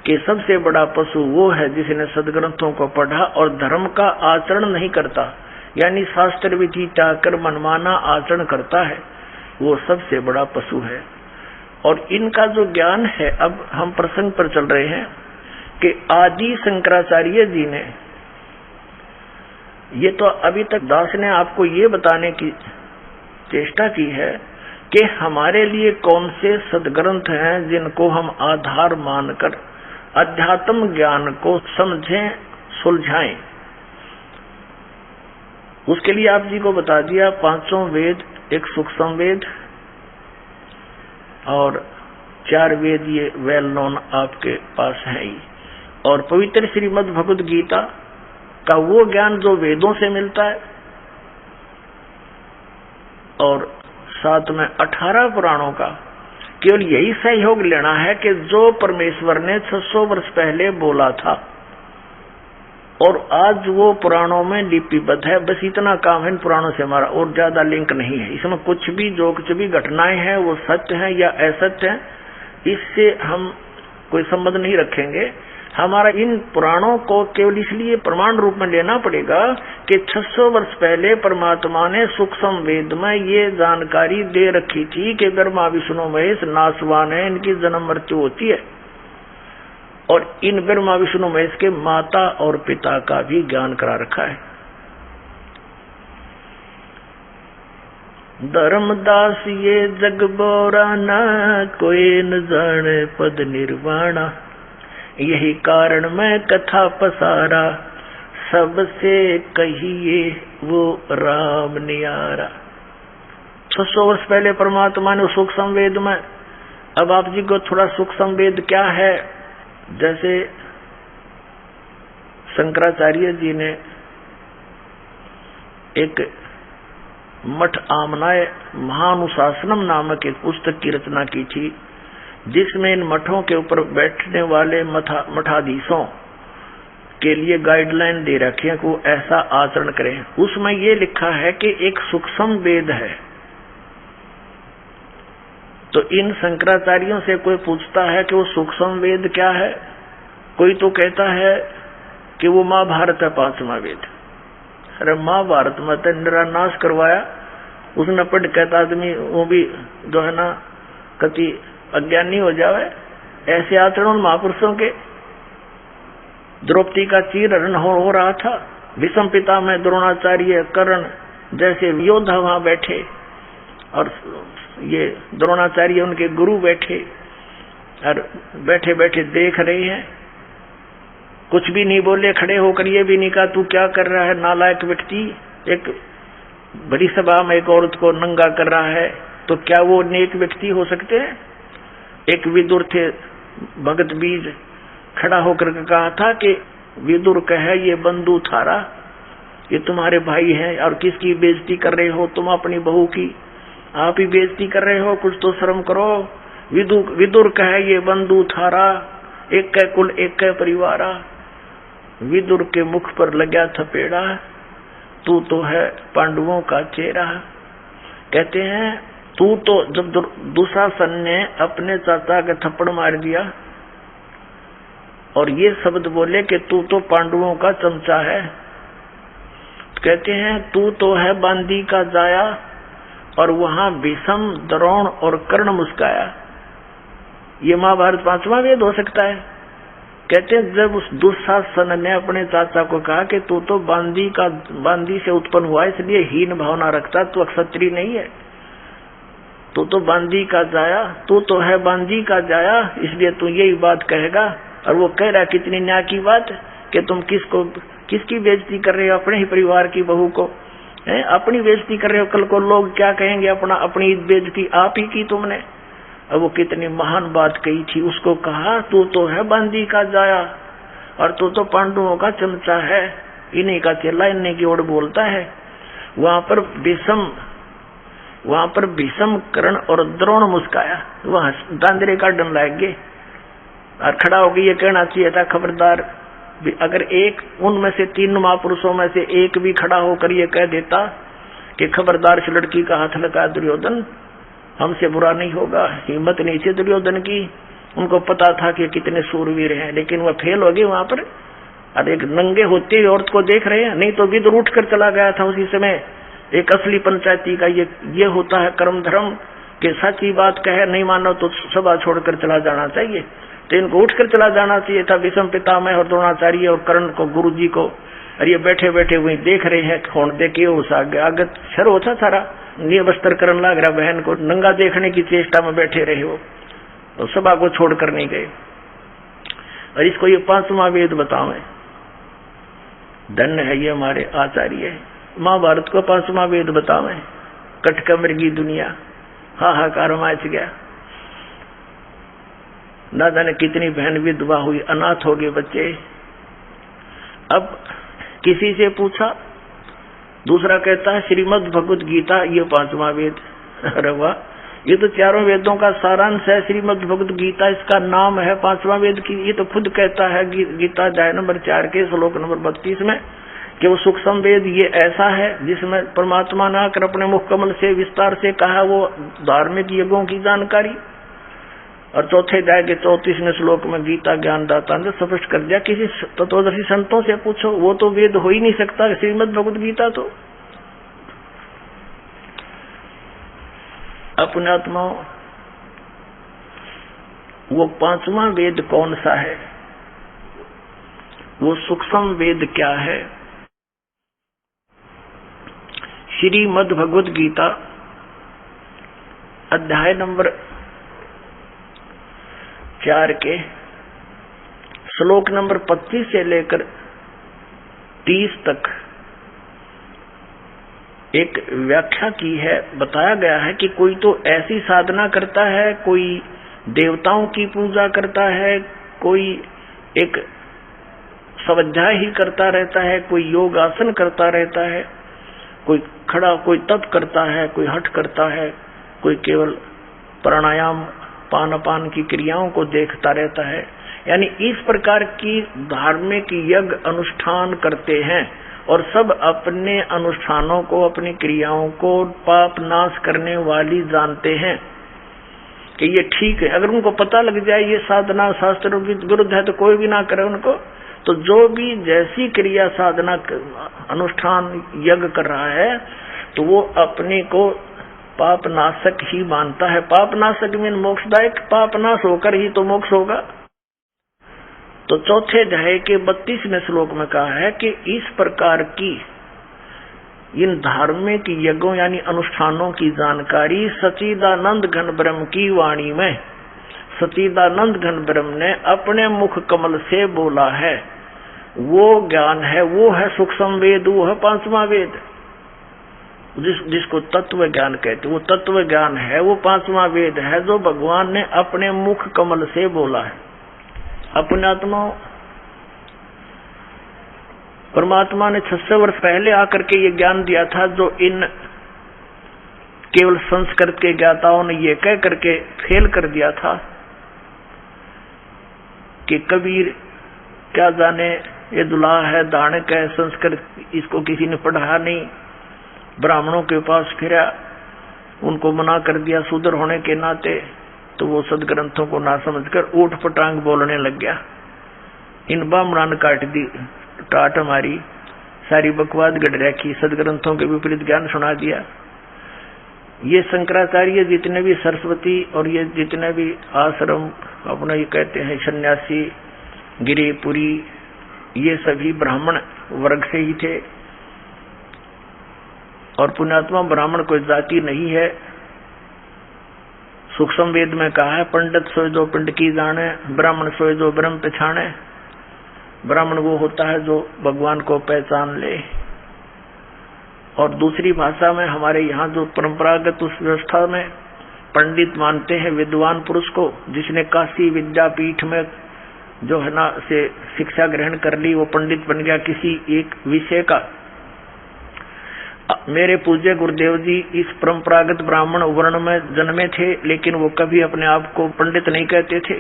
B: कि सबसे बड़ा पशु वो है जिसने सदग्रंथों को पढ़ा और धर्म का आचरण नहीं करता, यानी शास्त्र विधि त्यागकर मनमाना आचरण करता है, वो सबसे बड़ा पशु है। और इनका जो ज्ञान है, अब हम प्रसंग पर चल रहे हैं कि आदि शंकराचार्य जी ने, ये तो अभी तक दास ने आपको ये बताने की चेष्टा की है कि हमारे लिए कौन से सदग्रंथ हैं जिनको हम आधार मानकर अध्यात्म ज्ञान को समझें, सुलझाएं। उसके लिए आप जी को बता दिया 5 वेद, एक सूक्ष्म वेद और 4 वेद, ये वेल नोन आपके पास है ही। और पवित्र श्रीमद् भगवद गीता का वो ज्ञान जो वेदों से मिलता है, और साथ में 18 पुराणों का केवल यही सहयोग लेना है कि जो परमेश्वर ने 600 वर्ष पहले बोला था और आज वो पुराणों में लिपिबद्ध है, बस इतना काम है इन पुराणों से हमारा, और ज्यादा लिंक नहीं है। इसमें कुछ भी जो कुछ भी घटनाएं हैं वो सत्य हैं या असत्य हैं, इससे हम कोई संबंध नहीं रखेंगे। हमारा इन पुराणों को केवल इसलिए प्रमाण रूप में लेना पड़ेगा कि 600 वर्ष पहले परमात्मा ने सूक्ष्म वेद में ये जानकारी दे रखी थी कि ब्रह्मा विष्णु महेश नाशवान है, इनकी जन्म मृत्यु होती है, और इन ब्रह्मा विष्णु महेश के माता और पिता का भी ज्ञान करा रखा है। धर्मदास ये जग बोरा न कोई न जाने पद निर्वाणा, यही कारण मैं कथा पसारा, सबसे कहिए वो राम नियारा। 600 वर्ष पहले परमात्मा ने सूक्ष्म वेद में, अब आप जी को थोड़ा सूक्ष्म वेद क्या है, जैसे शंकराचार्य जी ने एक मठ आमनाय महानुशासनम नामक एक पुस्तक की रचना की थी, जिसमें इन मठों के ऊपर बैठने वाले मठाधीशों के लिए गाइडलाइन दे रखे हैं को ऐसा आचरण करें। उसमें ये लिखा है कि एक सूक्ष्म वेद है। तो इन शंकराचार्यों से कोई पूछता है कि वो सूक्ष्म वेद क्या है, कोई तो कहता है कि वो महाभारत है 5वां वेद। अरे महाभारत में तो निरानाश करवाया उसने, पढ़ कहता आदमी वो भी जो है ना कति अज्ञानी हो जावे। ऐसे आचरण महापुरुषों के। द्रौपदी का चीरहरण हो रहा था, भीष्म पिता में द्रोणाचार्य कर्ण जैसे योद्धा वहां बैठे और ये द्रोणाचार्य उनके गुरु बैठे और बैठे बैठे देख रहे हैं, कुछ भी नहीं बोले, खड़े होकर ये भी नहीं कहा तू क्या कर रहा है नालायक व्यक्ति। एक बड़ी सभा में एक औरत को नंगा कर रहा है, तो क्या वो नेक व्यक्ति हो सकते हैं? एक विदुर थे भगत बीज, खड़ा होकर कहा था कि विदुर कहे ये बंधु थारा, ये तुम्हारे भाई हैं और किसकी बेइज्जती कर रहे हो तुम? अपनी बहू की आप ही बेइज्जती कर रहे हो, कुछ तो शर्म करो। विदुर कहे ये बंधु थारा, एक कै कुल एक कै परिवारा। विदुर के मुख पर लगा थपेड़ा, तू तो है पांडवों का चेहरा। कहते हैं तू तो, जब दुशासन ने अपने चाचा के थप्पड़ मार दिया और ये शब्द बोले कि तू तो पांडवों का चमचा है, कहते हैं तू तो है बांदी का जाया, और वहां भीष्म द्रोण और कर्ण मुस्काया। ये महाभारत 5वां वेद हो सकता है। कहते हैं जब उस दुशासन ने अपने चाचा को कहा कि तू तो बांदी से उत्पन्न हुआ, इसलिए हीन भावना रखता, तू क्षत्रिय नहीं है, तू तो बांदी का जाया, तू तो है बांदी का जाया, इसलिए तू यही बात कहेगा। और वो कह रहा कितनी न्याय की बात कि तुम किसकी बेइज्जती कर रहे हो? अपने ही परिवार की बहू को अपनी बेइज्जती कर रहे हो, कल को लोग क्या कहेंगे? अपनी बेइज्जती आप ही की तुमने। अब वो कितनी महान बात कही थी। उसको कहा तू तो है बांदी का जाया और तू तो पांडवों का चमचा है, इन्हीं का चेला, इन्हीं की ओर बोलता है। वहां पर भीष्म कर्ण और द्रोण मुस्काया, वहां दांदरे का डन लाग गए और खड़ा हो गई। ये कहना चाहिए था खबरदार, अगर एक उनमें से 3 महापुरुषों में से एक भी खड़ा होकर ये कह देता कि खबरदार इस लड़की का हाथ लगा दुर्योधन, हमसे बुरा नहीं होगा। हिम्मत नहीं थी दुर्योधन की, उनको पता था कि कितने सूरवीर हैं, लेकिन वह फेल हो गए वहां पर। और एक नंगे होते औरत को देख रहे हैं, नहीं तो विदुर उठ कर चला गया था उसी समय। एक असली पंचायती का ये होता है कर्म धर्म कि सच्ची बात कहे, नहीं मानो तो सभा छोड़कर चला जाना चाहिए। तो इनको उठकर चला जाना चाहिए था, भीष्म पितामह और द्रोणाचार्य और कर्ण को, गुरु जी को। और ये बैठे बैठे वही देख रहे हैं, कौन देखे उस आगत शर होता सारा ये बस्तर करने लग रहा, बहन को नंगा देखने की चेष्टा में बैठे रहे हो, तो सभा को छोड़कर नहीं गए। और इसको ये 5वां वेद बतावे, धन्य है ये हमारे आचार्य। महाभारत को 5वां वेद बतावे, कटका मृगी दुनिया हाहाकार मच गया। ना जाने कितनी बहन विधवा हुई, अनाथ हो गए बच्चे। अब किसी से पूछा, दूसरा कहता है श्रीमद् भगवत गीता ये 5वां वेद। अरे वाह, ये तो चारों वेदों का सारांश है। श्रीमद् भगवत गीता इसका नाम है 5वां वेद की। ये तो खुद कहता है गीता अध्याय नंबर 4 के श्लोक नंबर 32 में कि वो सूक्ष्म वेद ये ऐसा है जिसमें परमात्मा ने आकर अपने मुख कमल से विस्तार से कहा वो धार्मिक यज्ञों की जानकारी। और चौथे अध्याय के 34वें श्लोक में गीता ज्ञानदाता ने स्पष्ट कर दिया, किसी तत्वदर्शी संतों से पूछो, वो तो वेद हो ही नहीं सकता श्रीमद् भगवत गीता। तो अपने आत्माओं, वो 5वां वेद कौन सा है? वो सूक्ष्म वेद क्या है? श्रीमद् भगवत गीता अध्याय नंबर 4 के श्लोक नंबर 25 से लेकर 30 तक एक व्याख्या की है। बताया गया है कि कोई तो ऐसी साधना करता है, कोई देवताओं की पूजा करता है, कोई एक स्वाध्याय ही करता रहता है, कोई योग आसन करता रहता है, कोई खड़ा, कोई तप करता है, कोई हठ करता है, कोई केवल प्राणायाम पान अपान की क्रियाओं को देखता रहता है। यानी इस प्रकार की धार्मिक यज्ञ अनुष्ठान करते हैं और सब अपने अनुष्ठानों को, अपनी क्रियाओं को पाप नाश करने वाली जानते हैं कि ये ठीक है। अगर उनको पता लग जाए ये साधना शास्त्रों की विरुद्ध है तो कोई भी ना करे उनको। तो जो भी जैसी क्रिया साधना अनुष्ठान यज्ञ कर रहा है तो वो अपने को पाप नाशक ही मानता है। पाप नाशक मीन मोक्षदायक, पाप नाश होकर ही तो मोक्ष होगा। तो चौथे अध्याय के 32वें श्लोक में कहा है कि इस प्रकार की इन धार्मिक यज्ञों यानी अनुष्ठानों की जानकारी सच्चिदानंद घन ब्रह्म की वाणी में सच्चिदानंद घन ब्रह्म ने अपने मुख कमल से बोला है। वो ज्ञान है, वो है सूक्ष्म वेद, वो है पांचवा वेद, जिसको तत्व ज्ञान कहते। वो तत्व ज्ञान है, वो पांचवा वेद है जो भगवान ने अपने मुख कमल से बोला है। अपने आत्मा परमात्मा ने 600 वर्ष पहले आकर के ये ज्ञान दिया था, जो इन केवल संस्कृत के ज्ञाताओं ने ये कह करके फेल कर दिया था कि कबीर क्या जाने, ये दुल्हा है, दानक है, संस्कृत इसको किसी ने पढ़ाया नहीं। ब्राह्मणों के पास फिरा, उनको मना कर दिया शूद्र होने के नाते, तो वो सदग्रंथों को ना समझकर ऊट पटांग बोलने लग गया। इन ब्राह्मणों ने काट दी टाट हमारी सारी बकवाद गढ़ रखी, सदग्रंथों के विपरीत ज्ञान सुना दिया। ये शंकराचार्य जितने भी सरस्वती और ये जितने भी आश्रम अपना ये कहते हैं सन्यासी गिरिपुरी, ये सभी ब्राह्मण वर्ग से ही थे। और पुण्यात्मा ब्राह्मण कोई जाति नहीं है। सूक्ष्म वेद में कहा है पंडित सोए जो पिंड की जाने, ब्राह्मण सोए जो ब्रह्म पहचाने। ब्राह्मण वो होता है जो भगवान को पहचान ले। और दूसरी भाषा में हमारे यहाँ जो परंपरागत उस व्यवस्था में पंडित मानते हैं विद्वान पुरुष को, जिसने काशी विद्यापीठ में जो है ना से शिक्षा ग्रहण कर ली, वो पंडित बन गया किसी एक विषय का। मेरे पूज्य गुरुदेव जी इस परंपरागत ब्राह्मण वर्ण में जन्मे थे, लेकिन वो कभी अपने आप को पंडित नहीं कहते थे।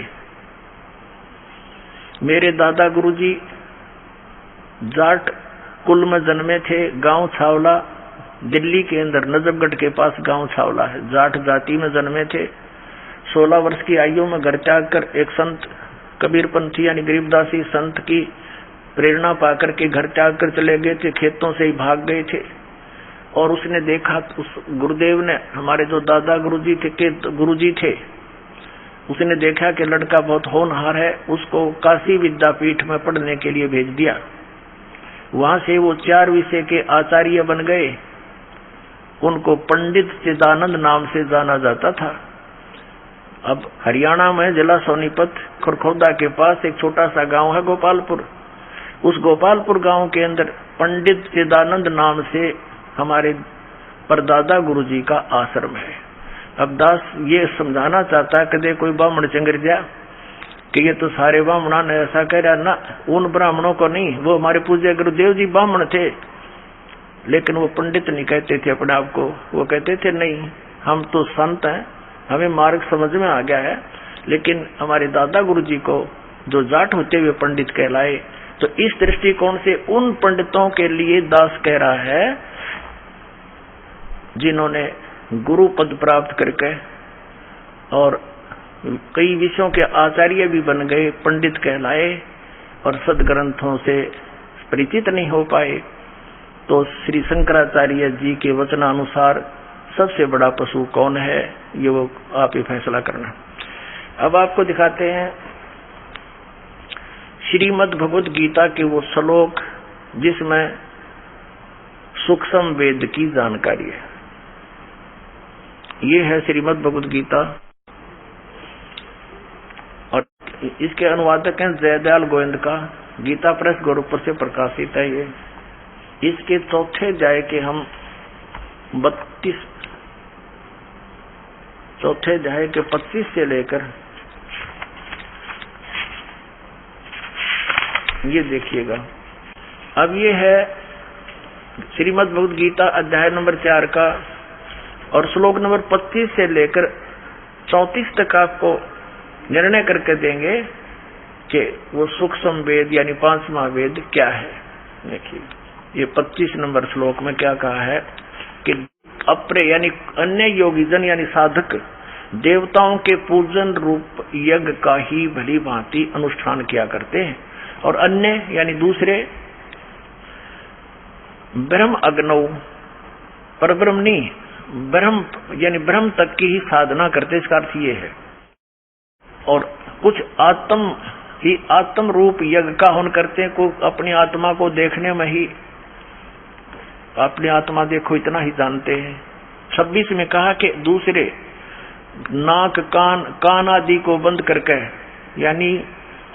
B: मेरे दादा गुरुजी जाट कुल में जन्मे थे, गांव छावला, दिल्ली के अंदर नजफगढ़ के पास गांव छावला है, जाट जाति में जन्मे थे। 16 वर्ष की आयु में घर त्याग कर एक संत कबीरपंथी यानी गरीबदासी संत की प्रेरणा पाकर के घर त्याग कर चले गए थे, खेतों से ही भाग गए थे। और उसने देखा, उस गुरुदेव ने, हमारे जो दादा गुरुजी थे, उसने देखा कि लड़का बहुत होनहार है, उसको काशी विद्यापीठ में पढ़ने के लिए भेज दिया। वहां से वो 4 विषय के आचार्य बन गए। उनको पंडित चिदानंद नाम से जाना जाता था। अब हरियाणा में जिला सोनीपत खरखौदा के पास एक छोटा सा गांव है गोपालपुर। उस गोपालपुर गांव के अंदर पंडित चिदानंद नाम से हमारे परदादा गुरुजी का आश्रम है। अब दास ये समझाना चाहता है कदे कोई ब्राह्मण चंगर गया कि ये तो सारे ब्राह्मणों ने ऐसा कह रहा ना, उन ब्राह्मणों को नहीं, वो हमारे पूज्य गुरुदेव जी ब्राह्मण थे, लेकिन वो पंडित नहीं कहते थे अपने आप को। वो कहते थे नहीं, हम तो संत हैं, हमें मार्ग समझ में आ गया है। लेकिन हमारे दादा गुरुजी को जो जाट होते हुए पंडित कहलाए, तो इस दृष्टिकोण से उन पंडितों के लिए दास कह रहा है जिन्होंने गुरु पद प्राप्त करके और कई विषयों के आचार्य भी बन गए, पंडित कहलाए और सदग्रंथों से परिचित नहीं हो पाए। तो श्री शंकराचार्य जी के वचनानुसार सबसे बड़ा पशु कौन है, ये वो आप ही फैसला करना। अब आपको दिखाते हैं श्रीमद् भगवद गीता के वो श्लोक जिसमें सूक्ष्म वेद की जानकारी है। ये है श्रीमद् भगवद गीता और इसके अनुवादक हैं जयदयाल गोविंद का, गीता प्रेस गोरखपुर से प्रकाशित है ये। इसके चौथे अध्याय के हम 32 चौथे अध्याय के 25 से लेकर ये देखिएगा। अब ये है श्रीमद् भगवद गीता अध्याय नंबर 4 का, और श्लोक नंबर 25 से लेकर 34 तक आपको निर्णय करके देंगे कि वो सूक्ष्म वेद यानी 5वां वेद क्या है। देखिए ये 25 नंबर श्लोक में क्या कहा है कि अपरे यानी अन्य योगीजन यानी साधक देवताओं के पूजन रूप यज्ञ का ही भली भांति अनुष्ठान किया करते हैं, और अन्य यानी दूसरे ब्रह्म अग्नौ पर ब्रह्म नहीं, ब्रह्म यानी ब्रह्म तक की ही साधना करते, इसका अर्थ ये है। और कुछ आत्म रूप यज्ञ का हवन करते हैं, को अपनी आत्मा को देखने में ही अपनी आत्मा देखो इतना ही जानते हैं। 26 में कहा कि दूसरे नाक कान आदि को बंद करके यानी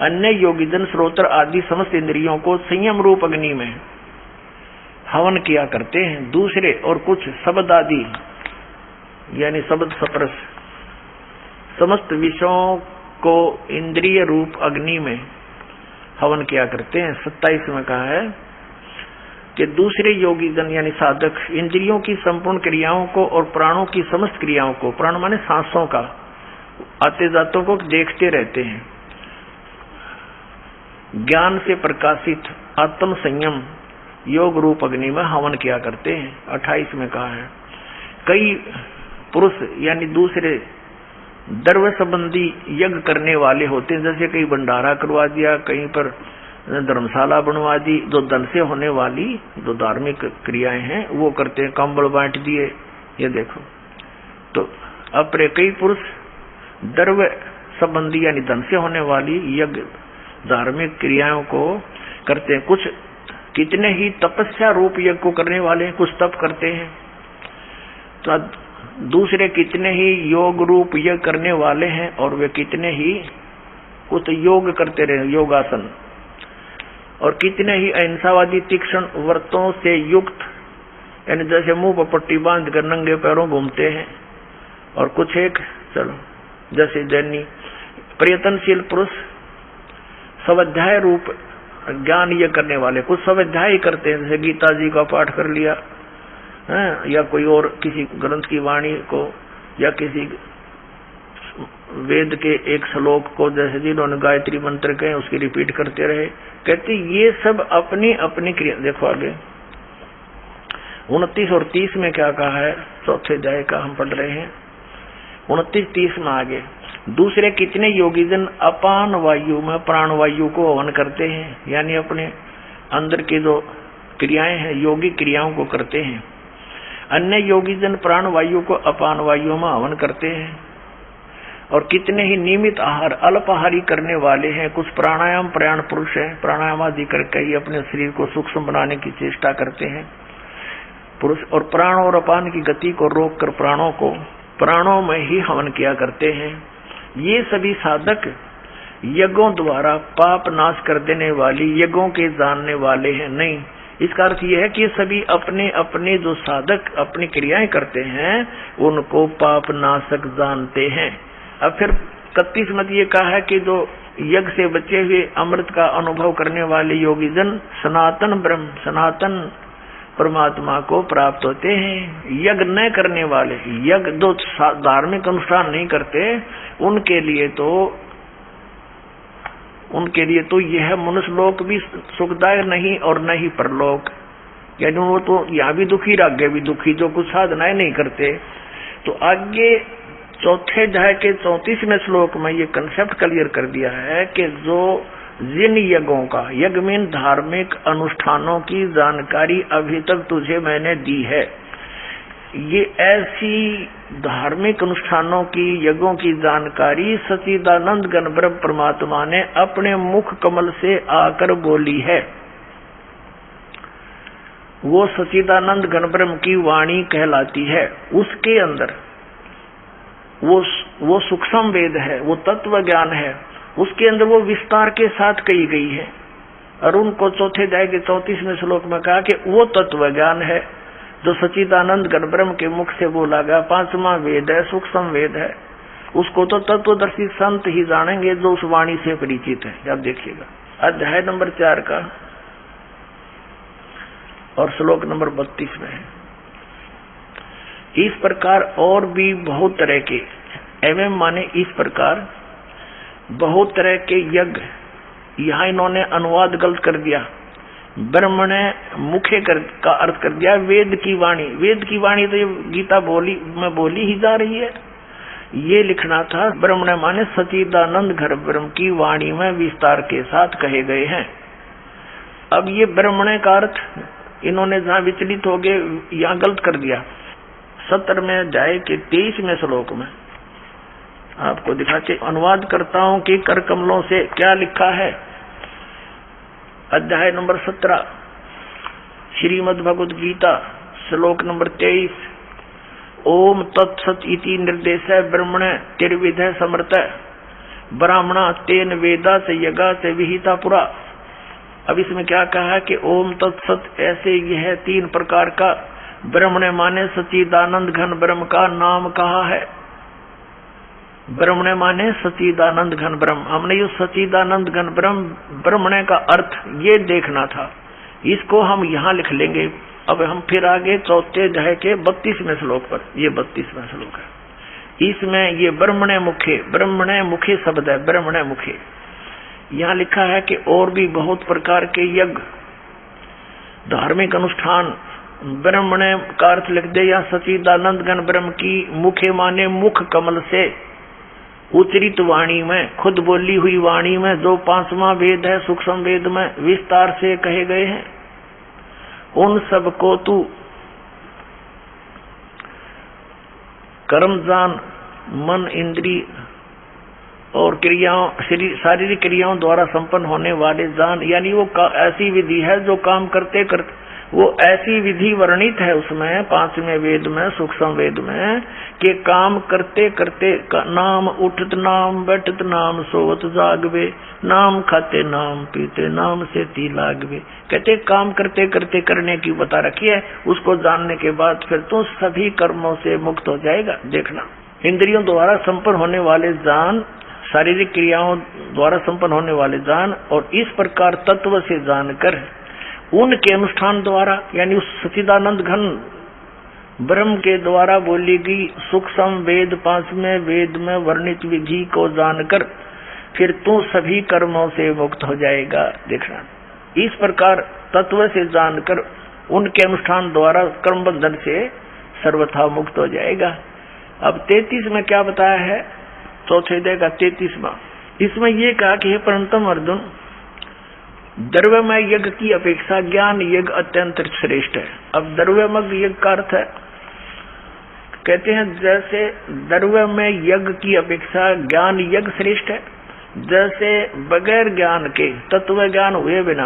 B: अन्य योगीजन श्रोत्र आदि समस्त इंद्रियों को संयम रूप अग्नि में हवन किया करते हैं। दूसरे और कुछ शब्द आदि यानी शब्द स्पर्श समस्त विषयों को इंद्रिय रूप अग्नि में हवन किया करते हैं। 27 में कहा है कि दूसरे योगीजन यानी साधक इंद्रियों की संपूर्ण क्रियाओं को और प्राणों की समस्त क्रियाओं को, प्राण माने सांसों का, आते जातों को देखते रहते हैं। ज्ञान से प्रकाशित आत्म संयम योग रूप अग्नि में हवन किया करते हैं। 28 में कहा है कई पुरुष यानी दूसरे द्रव्य संबंधी यज्ञ करने वाले होते हैं, जैसे कहीं भंडारा करवा दिया, कहीं पर धर्मशाला बनवा दी, जो धन से होने वाली जो धार्मिक क्रियाएं हैं वो करते हैं, कंबल बांट दिए, ये देखो। तो अपने कई पुरुष द्रव्य संबंधी यानी धन से होने वाली यज्ञ धार्मिक क्रियाओं को करते हैं। कुछ कितने ही तपस्या रूप यज्ञ को करने वाले हैं, कुछ तप करते हैं, तो दूसरे कितने ही योग रूप यज्ञ करने वाले हैं, और वे कितने ही कुछ योग करते रहे योगासन, और कितने ही अहिंसावादी तीक्ष्ण व्रतों से युक्त यानी जैसे मुंह पर पट्टी बांध कर नंगे पैरों घूमते हैं, और कुछ एक चलो जैसे जैनी प्रयत्नशील पुरुष स्वाध्याय रूप ज्ञान ये करने वाले, कुछ स्वाध्याय करते हैं, जैसे गीता जी का पाठ कर लिया है, या कोई और किसी ग्रंथ की वाणी को, या किसी वेद के एक श्लोक को, जैसे जिन्होंने गायत्री मंत्र कहे उसकी रिपीट करते रहे। कहते ये सब अपनी अपनी क्रिया। देखो आगे 29 और 30 में क्या कहा है, चौथे अध्याय का हम पढ़ रहे हैं। 29-30 में आगे दूसरे कितने योगीजन अपान वायु में प्राण वायु को हवन करते हैं, यानी अपने अंदर की जो क्रियाएं हैं योगी क्रियाओं को करते हैं। अन्य योगीजन प्राण वायु को अपान वायु में हवन करते हैं। और कितने ही नियमित आहार अल्पाहारी करने वाले हैं, कुछ प्राणायाम प्रयाण पुरुष है, प्राणायाम आदि करके ही अपने शरीर को सूक्ष्म बनाने की चेष्टा करते हैं पुरुष, और प्राण और अपान की गति को रोककर प्राणों को प्राणों में ही हवन किया करते हैं। ये सभी साधक यज्ञों द्वारा पाप नाश कर देने वाली यज्ञों के जानने वाले हैं नहीं। इसका अर्थ यह है कि सभी अपने अपने जो साधक अपनी क्रियाएं करते हैं उनको पाप नाशक जानते हैं। अब फिर 31 में ये कहा है कि जो यज्ञ से बचे हुए अमृत का अनुभव करने वाले योगीजन सनातन ब्रह्म सनातन परमात्मा को प्राप्त होते हैं। यज्ञ न करने वाले, यज्ञ जो धार्मिक अनुष्ठान नहीं करते, उनके लिए तो यह मनुष्य लोक भी सुखदायक नहीं और न ही परलोक, यानी वो तो यहाँ भी दुखी आगे भी दुखी, जो कुछ साधनाएं नहीं करते। तो आगे चौथे अध्याय के 34वें श्लोक में ये कंसेप्ट क्लियर कर दिया है कि जो जिन यज्ञों का, यज्ञ में धार्मिक अनुष्ठानों की जानकारी अभी तक तुझे मैंने दी है, ये ऐसी धार्मिक अनुष्ठानों की यज्ञों की जानकारी सच्चिदानंद घन ब्रह्म परमात्मा ने अपने मुख कमल से आकर बोली है। वो सच्चिदानंद घन ब्रह्म की वाणी कहलाती है। उसके अंदर वो सूक्ष्म वेद है, वो तत्व ज्ञान है, उसके अंदर वो विस्तार के साथ कही गई है। और उनको चौथे अध्याय के 34वें श्लोक में कहा कि वो तत्व ज्ञान है जो सच्चिदानंद घन ब्रह्म के मुख से बोला गया, 5वां वेद है, सूक्ष्म वेद है। उसको तो तत्वदर्शी संत ही जानेंगे जो उस वाणी से परिचित है। अब देखिएगा अध्याय नंबर 4 का और श्लोक नंबर 32 में है, इस प्रकार और भी बहुत तरह के, एवं माने इस प्रकार बहुत तरह के यज्ञ, यहाँ इन्होंने अनुवाद गलत कर दिया, ब्रह्म ने मुखे का अर्थ कर दिया वेद की वाणी। वेद की वाणी तो ये गीता में बोली ही जा रही है, ये लिखना था ब्रह्म ने माने सच्चिदानंद घन ब्रह्म की वाणी में विस्तार के साथ कहे गए हैं। अब ये ब्रह्मणे का अर्थ इन्होंने जहां विचलित हो गए, यहाँ गलत कर दिया। 17वें अध्याय के 23वें श्लोक में आपको दिखाते अनुवाद करता हूं कि कर कमलों से क्या लिखा है। अध्याय नंबर 17 श्रीमद् भगवद गीता श्लोक नंबर 23, ओम तत्सत इति निर्देश ब्रह्मणे तिर्विध समर्थ ब्राह्मणा तेन वेदा से यगा से विहिता पुरा। अब इसमें क्या कहा कि ओम तत्सत, ऐसे यह 3 प्रकार का ब्रह्मणे माने सच्चिदानंद घन ब्रह्म का नाम कहा है। ब्रह्मणे माने सच्चिदानंद घन ब्रह्म, हमने ये सच्चिदानंद घन ब्रह्मणे का अर्थ ये देखना था, इसको हम यहाँ लिख लेंगे। अब हम फिर आगे चौथे अध्याय के 32वें श्लोक पर, ये 32वां श्लोक है, इसमें ये ब्रह्मणे मुखे शब्द है, ब्रह्मणे मुखे। यहाँ लिखा है कि और भी बहुत प्रकार के यज्ञ, धार्मिक अनुष्ठान, ब्रह्मणे का अर्थ लिख दे या सच्चिदानंद घन ब्रह्म की मुखे माने मुख कमल से उच्चरित वाणी में, खुद बोली हुई वाणी में, जो 5वां वेद है सूक्ष्म वेद में विस्तार से कहे गए हैं, उन सब को तू कर्म जान, मन इंद्री और क्रियाओं, शारीरिक क्रियाओं द्वारा संपन्न होने वाले जान, यानी वो ऐसी विधि है जो काम करते करते, वो ऐसी विधि वर्णित है उसमें 5वें वेद में सूक्ष्म वेद में कि काम करते करते नाम उठत नाम बैठत नाम सोवत जागवे, नाम खाते नाम पीते नाम से ती लागवे। कहते काम करते करते करने की बता रखी है, उसको जानने के बाद फिर तो सभी कर्मों से मुक्त हो जाएगा। देखना, इंद्रियों द्वारा संपन्न होने वाले जान, शारीरिक क्रियाओं द्वारा संपन्न होने वाले जान, और इस प्रकार तत्व से जानकर उनके अनुष्ठान द्वारा, यानी उस सच्चिदानंद घन ब्रह्म के द्वारा बोली गई सूक्ष्म वेद 5वें वेद में वर्णित विधि को जानकर फिर तू सभी कर्मों से मुक्त हो जाएगा। देखना, इस प्रकार तत्व से जानकर उनके अनुष्ठान द्वारा कर्म बंधन से सर्वथा मुक्त हो जाएगा। अब 33 में क्या बताया है, चौथे अध्याय का 33वां, इसमें ये कहा कि हे परंतम अर्जुन, द्रव्यमय यज्ञ की अपेक्षा ज्ञान यज्ञ अत्यंत श्रेष्ठ है। अब द्रव्यमय यज्ञ का अर्थ है, कहते हैं जैसे द्रव्यमय यज्ञ की अपेक्षा ज्ञान यज्ञ श्रेष्ठ है, जैसे बगैर ज्ञान के तत्व ज्ञान हुए बिना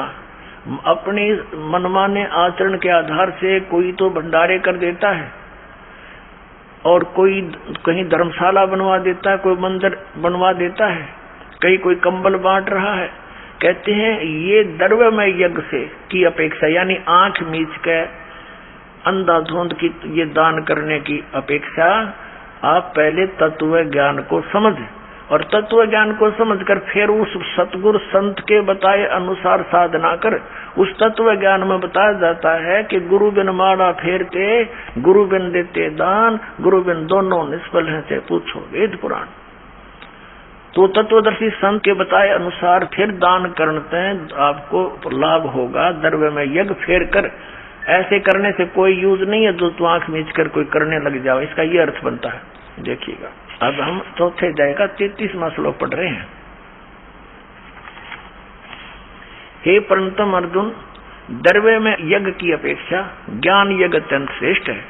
B: अपनी मनमाने आचरण के आधार से कोई तो भंडारे कर देता है और कोई कहीं धर्मशाला बनवा देता है, कोई मंदिर बनवा देता है, कहीं कोई कंबल बांट रहा है। कहते हैं ये द्रव्यमय यज्ञ से की अपेक्षा, यानी आंख मीच के अंधाधुंध की ये दान करने की अपेक्षा आप पहले तत्व ज्ञान को समझ, और तत्व ज्ञान को समझकर फिर उस सतगुरु संत के बताए अनुसार साधना कर। उस तत्व ज्ञान में बताया जाता है कि गुरु बिन माड़ा फेरते, गुरु बिन देते दान, गुरु बिन दोनों निष्फल हैं, से पूछो वेद पुराण। तो तत्वदर्शी संत के बताए अनुसार फिर दान करते हैं, आपको लाभ होगा। द्रव्य में यज्ञ फेर कर, ऐसे करने से कोई यूज नहीं है जो तू आंख मीच कर कोई करने लग जाओ, इसका ये अर्थ बनता है। देखिएगा, अब हम चौथे अध्याय का 33वां श्लोक पढ़ रहे हैं। हे परंतम अर्जुन, द्रव्य में यज्ञ की अपेक्षा ज्ञान यज्ञ अत्यंत श्रेष्ठ है,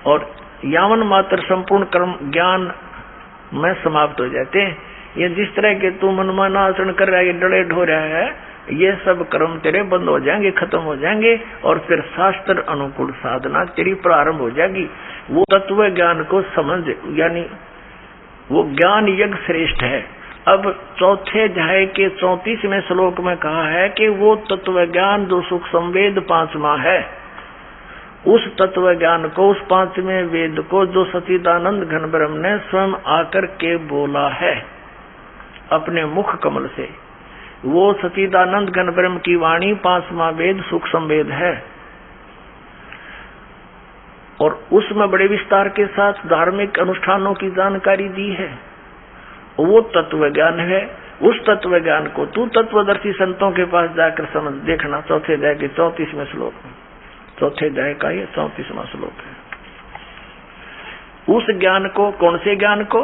B: और यावन मात्र संपूर्ण कर्म ज्ञान में समाप्त हो जाते हैं। ये जिस तरह के तू मनमाना आचरण कर रहा है, ये डरे ढो रहा है, ये सब कर्म तेरे बंद हो जाएंगे, खत्म हो जाएंगे, और फिर शास्त्र अनुकूल साधना तेरी प्रारंभ हो जाएगी। वो तत्व ज्ञान को समझ, यानी वो ज्ञान यज्ञ श्रेष्ठ है। अब चौथे अध्याय के 34वें श्लोक में कहा है कि वो तत्व ज्ञान जो सुख संवेद पांचवा है, उस तत्व ज्ञान को, उस पांचवें वेद को जो सच्चिदानंद घन ब्रह्म ने स्वयं आकर के बोला है अपने मुख कमल से, वो सच्चिदानंद घन ब्रह्म की वाणी पांचवा वेद सुख संवेद है। और उसमें बड़े विस्तार के साथ धार्मिक अनुष्ठानों की जानकारी दी है। वो तत्व ज्ञान है। उस तत्व ज्ञान को तू तत्वदर्शी संतों के पास जाकर समझ देखना। चौथे अध्याय के 34वें श्लोक में, चौथे अध्याय का ये 34वां श्लोक है। उस ज्ञान को, कौन से ज्ञान को?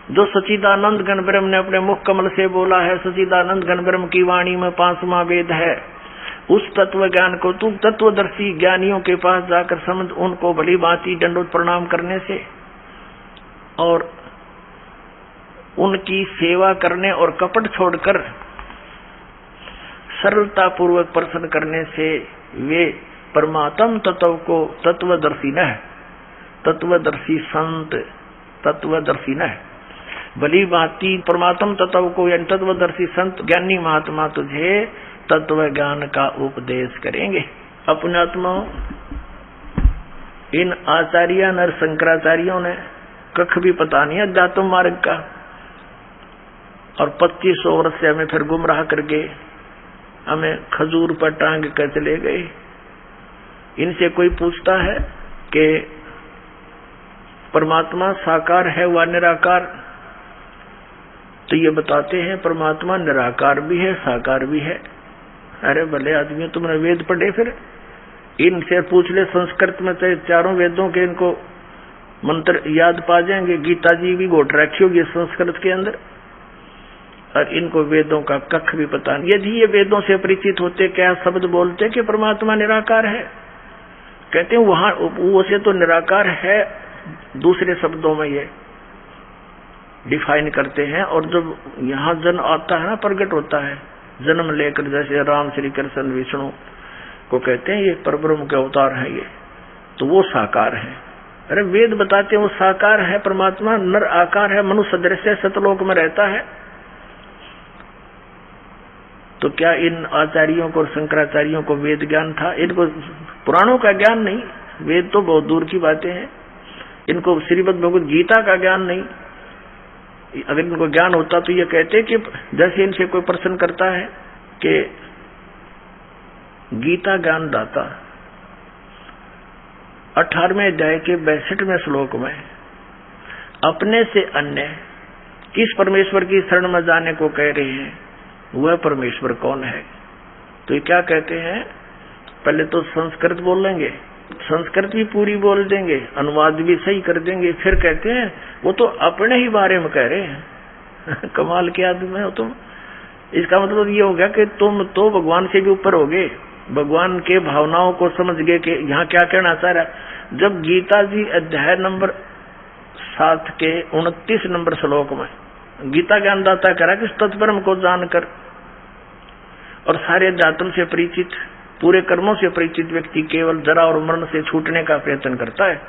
B: जो सच्चिदानंद घन ब्रह्म ने अपने मुख कमल से बोला है, सच्चिदानंद घन ब्रह्म की वाणी में पांचवा वेद है, उस तत्व ज्ञान को तू तत्वदर्शी ज्ञानियों के पास जाकर समझ, उनको भली भांति दंडोत प्रणाम करने से और उनकी सेवा करने और कपट छोड़कर सरलता पूर्वक प्रसन्न करने से वे परमात्म तत्व को तत्वदर्शी न है, तत्वदर्शी संत तत्वदर्शी न है, भली भांति परमात्म तत्व को यानी तत्वदर्शी संत ज्ञानी महात्मा तुझे तत्व ज्ञान का उपदेश करेंगे। अपने आत्मा इन आचार्य नर शंकराचार्यों ने कख भी पता नहीं अध्यात्म मार्ग का, और 2500 वर्ष से हमें फिर गुमराह करके हमें खजूर पर टांग कर चले गए। इनसे कोई पूछता है कि परमात्मा साकार है व निराकार, तो ये बताते हैं परमात्मा निराकार भी है साकार भी है। अरे भले आदमी, तुमने वेद पढ़े? फिर इनसे पूछ ले संस्कृत में, तो चारों वेदों के इनको मंत्र याद पा जाएंगे। गीता जी भी घोट रखी होगी संस्कृत के अंदर, और इनको वेदों का कख भी पता नहीं। यदि ये वेदों से परिचित होते, क्या शब्द बोलते कि परमात्मा निराकार है? कहते हैं वहां वो से तो निराकार है, दूसरे शब्दों में ये डिफाइन करते हैं। और जब यहाँ जन्म आता है ना, प्रकट होता है, जन्म लेकर, जैसे राम श्री कृष्ण विष्णु को कहते हैं ये परब्रह्म के अवतार है, ये तो वो साकार है। अरे वेद बताते हैं वो साकार है, परमात्मा नर आकार है, मनुष्य दृश्य सतलोक में रहता है। तो क्या इन आचार्यों को और शंकराचार्यों को वेद ज्ञान था? इनको पुराणों का ज्ञान नहीं, वेद तो बहुत दूर की बातें हैं। इनको श्रीमद् भगवद गीता का ज्ञान नहीं। अगर इनको ज्ञान होता तो ये कहते कि जैसे इनसे कोई प्रश्न करता है कि गीता ज्ञान दाता 18वें अध्याय के 62वें श्लोक में अपने से अन्य किस परमेश्वर की शरण में जाने को कह रहे हैं, वह परमेश्वर कौन है? तो ये क्या कहते हैं? पहले तो संस्कृत बोल लेंगे, संस्कृत भी पूरी बोल देंगे, अनुवाद भी सही कर देंगे, फिर कहते हैं वो तो अपने ही बारे में कह रहे हैं। कमाल के आदमी हो तुम। इसका मतलब ये हो गया कि तुम तो भगवान से भी ऊपर हो गए, भगवान के भावनाओं को समझ गए कि यहाँ क्या कहना चाह रहा है। जब गीता जी अध्याय नंबर 7 के 29 नंबर श्लोक में गीता ज्ञानदाता कह रहा कि तत्परम को जानकर और सारे अध्यात्म से परिचित, पूरे कर्मों से परिचित व्यक्ति केवल जरा और मरण से छूटने का प्रयत्न करता है।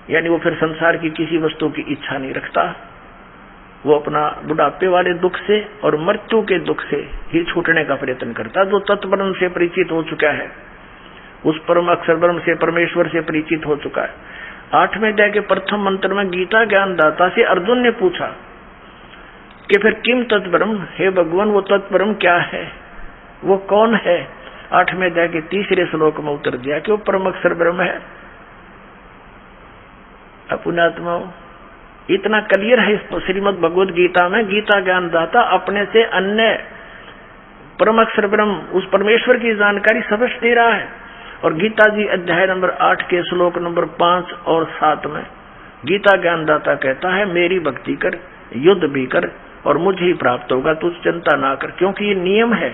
B: यानी वो फिर संसार की किसी वस्तु की इच्छा नहीं रखता, वो अपना बुढ़ापे वाले दुख से और मृत्यु के दुख से ही छूटने का प्रयत्न करता है। जो तत्परम से परिचित हो चुका है, उस परम अक्षर ब्रह्म से, परमेश्वर से परिचित हो चुका है। 8वें अध्याय के प्रथम मंत्र में गीता ज्ञानदाता से अर्जुन ने पूछा कि फिर किम तत्परम, हे भगवान वो तत्परम क्या है, वो कौन है? 8वें अध्याय के 3 श्लोक में उत्तर दिया कि वो परम अक्षर ब्रह्म है। पुण्यात्मा, इतना क्लियर है इस श्रीमद् भगवद गीता में। गीता ज्ञानदाता अपने से अन्य परम अक्षर ब्रह्म, उस परमेश्वर की जानकारी स्पष्ट दे रहा है। और गीता जी अध्याय नंबर 8 के श्लोक नंबर 5 और 7 में गीता ज्ञानदाता कहता है, मेरी भक्ति कर, युद्ध भी कर और मुझे ही प्राप्त होगा, तुझ चिंता ना कर। क्योंकि ये नियम है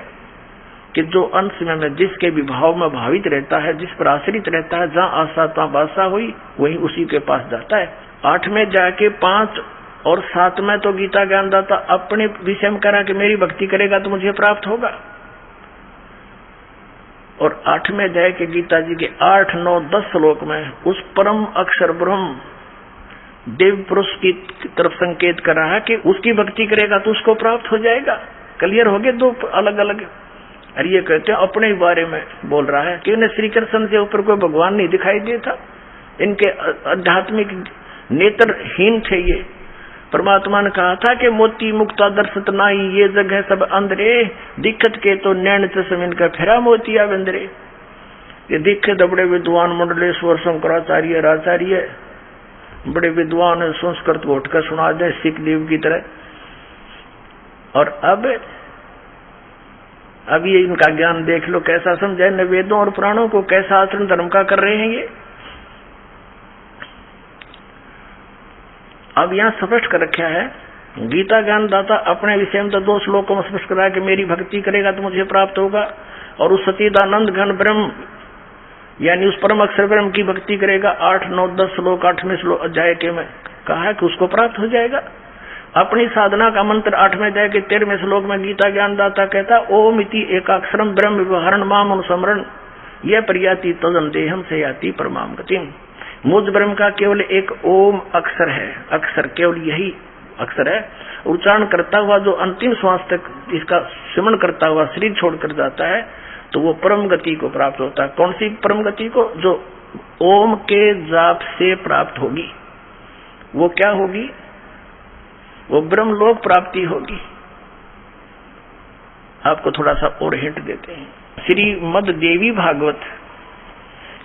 B: कि जो अंश में जिसके विभाव में भावित रहता है, जिस पर आश्रित रहता है, जहाँ आशा तहाँ बासा हुई, वही उसी के पास जाता है। 8वें जाके 5 और 7 में तो गीता ज्ञानदाता अपने विषय में करा कि मेरी भक्ति करेगा तो मुझे प्राप्त होगा। और 8वें अध्याय के गीता जी के 8, 9, 10 श्लोक में उस परम अक्षर ब्रह्म देव पुरुष की तरफ संकेत कर रहा है कि उसकी भक्ति करेगा तो उसको प्राप्त हो जाएगा। क्लियर हो गए दो अलग अलग। और ये कहते हैं अपने ही बारे में बोल रहा है कि उन्हें श्री कृष्ण से ऊपर कोई भगवान नहीं दिखाई देता, इनके आध्यात्मिक नेत्रहीन थे ये। परमात्मा ने कहा था कि मोती मुक्ता दर्शत नाई, ये जगह सब अंधरे, दिक्कत के तो नैन चश्म इनका फिरा मोतिया बंदरे। ये दिखे तो बड़े विद्वान मंडलेश्वर शंकराचार्य आचार्य बड़े विद्वान संस्कृत घोट कर सुना दे सिख देव की तरह। और अब ये इनका ज्ञान देख लो कैसा समझे, न वेदों और पुराणों को कैसा आचरण धर्म का कर रहे हैं ये। अब यहाँ स्पष्ट कर रखा है गीता ज्ञान दाता अपने विषय में तो 2 श्लोकों में स्पष्ट करा कि मेरी भक्ति करेगा तो मुझे प्राप्त होगा, और उस सच्चिदानंद घन ब्रह्म यानी उस परम अक्षर ब्रह्म की भक्ति करेगा 8, 9, 10 श्लोक 8वें श्लोक अध्याय के में कहा है कि उसको प्राप्त हो जाएगा। अपनी साधना का मंत्र 8वें अध्याय के 13वें श्लोक में गीता ज्ञान दाता कहता ओम इति एकाक्षरम ब्रह्म व्यवहारण माम अनुस्मरण यह प्रयाति तदन देहम से याति परमाम गतिम। मुझ ब्रह्म का केवल एक ओम अक्षर है, अक्षर केवल यही अक्षर है। उच्चारण करता हुआ जो अंतिम श्वास तक इसका सिमरण करता हुआ शरीर छोड़कर जाता है तो वो परम गति को प्राप्त होता है। कौन सी परम गति को? जो ओम के जाप से प्राप्त होगी। वो क्या होगी? वो ब्रह्मलोक प्राप्ति होगी। आपको थोड़ा सा और हिंट देते हैं। श्रीमद देवी भागवत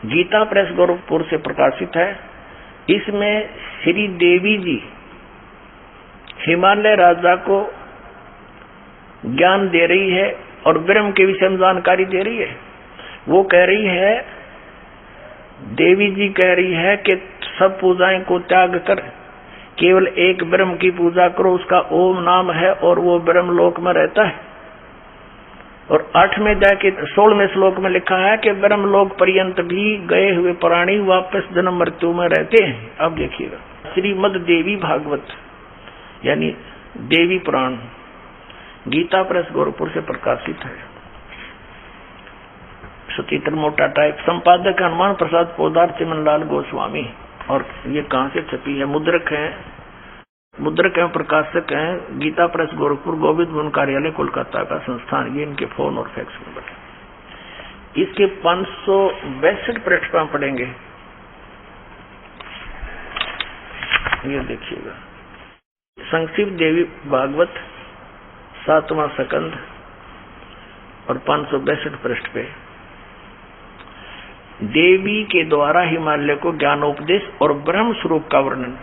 B: गीता प्रेस गोरखपुर से प्रकाशित है। इसमें श्री देवी जी हिमालय राजा को ज्ञान दे रही है और ब्रह्म के विषय में जानकारी दे रही है। वो कह रही है, देवी जी कह रही है कि सब पूजाएं को त्याग कर केवल एक ब्रह्म की पूजा करो, उसका ओम नाम है और वो ब्रह्म लोक में रहता है। और 8वें अध्याय के 16वें श्लोक में लिखा है कि ब्रह्म लोक पर्यंत भी गए हुए प्राणी वापस जन्म मृत्यु में रहते हैं। अब देखिएगा श्रीमद देवी भागवत यानी देवी पुराण गीता प्रेस गोरखपुर से प्रकाशित है। सचित्र मोटा टाइप, संपादक हनुमान प्रसाद पोदार चिमनलाल गोस्वामी। और ये कहाँ से छपी है? मुद्रक एवं प्रकाशक हैं गीता प्रेस गोरखपुर, गोविंद गुण कार्यालय कोलकाता का संस्थान। ये इनके फोन और फैक्स नंबर है। इसके 562 पृष्ठ पर पढ़ेंगे। ये देखिएगा संक्षिप्त देवी भागवत 7वां सकंद और 562 पृष्ठ पे देवी के द्वारा हिमालय को ज्ञानोपदेश और ब्रह्म स्वरूप का वर्णन।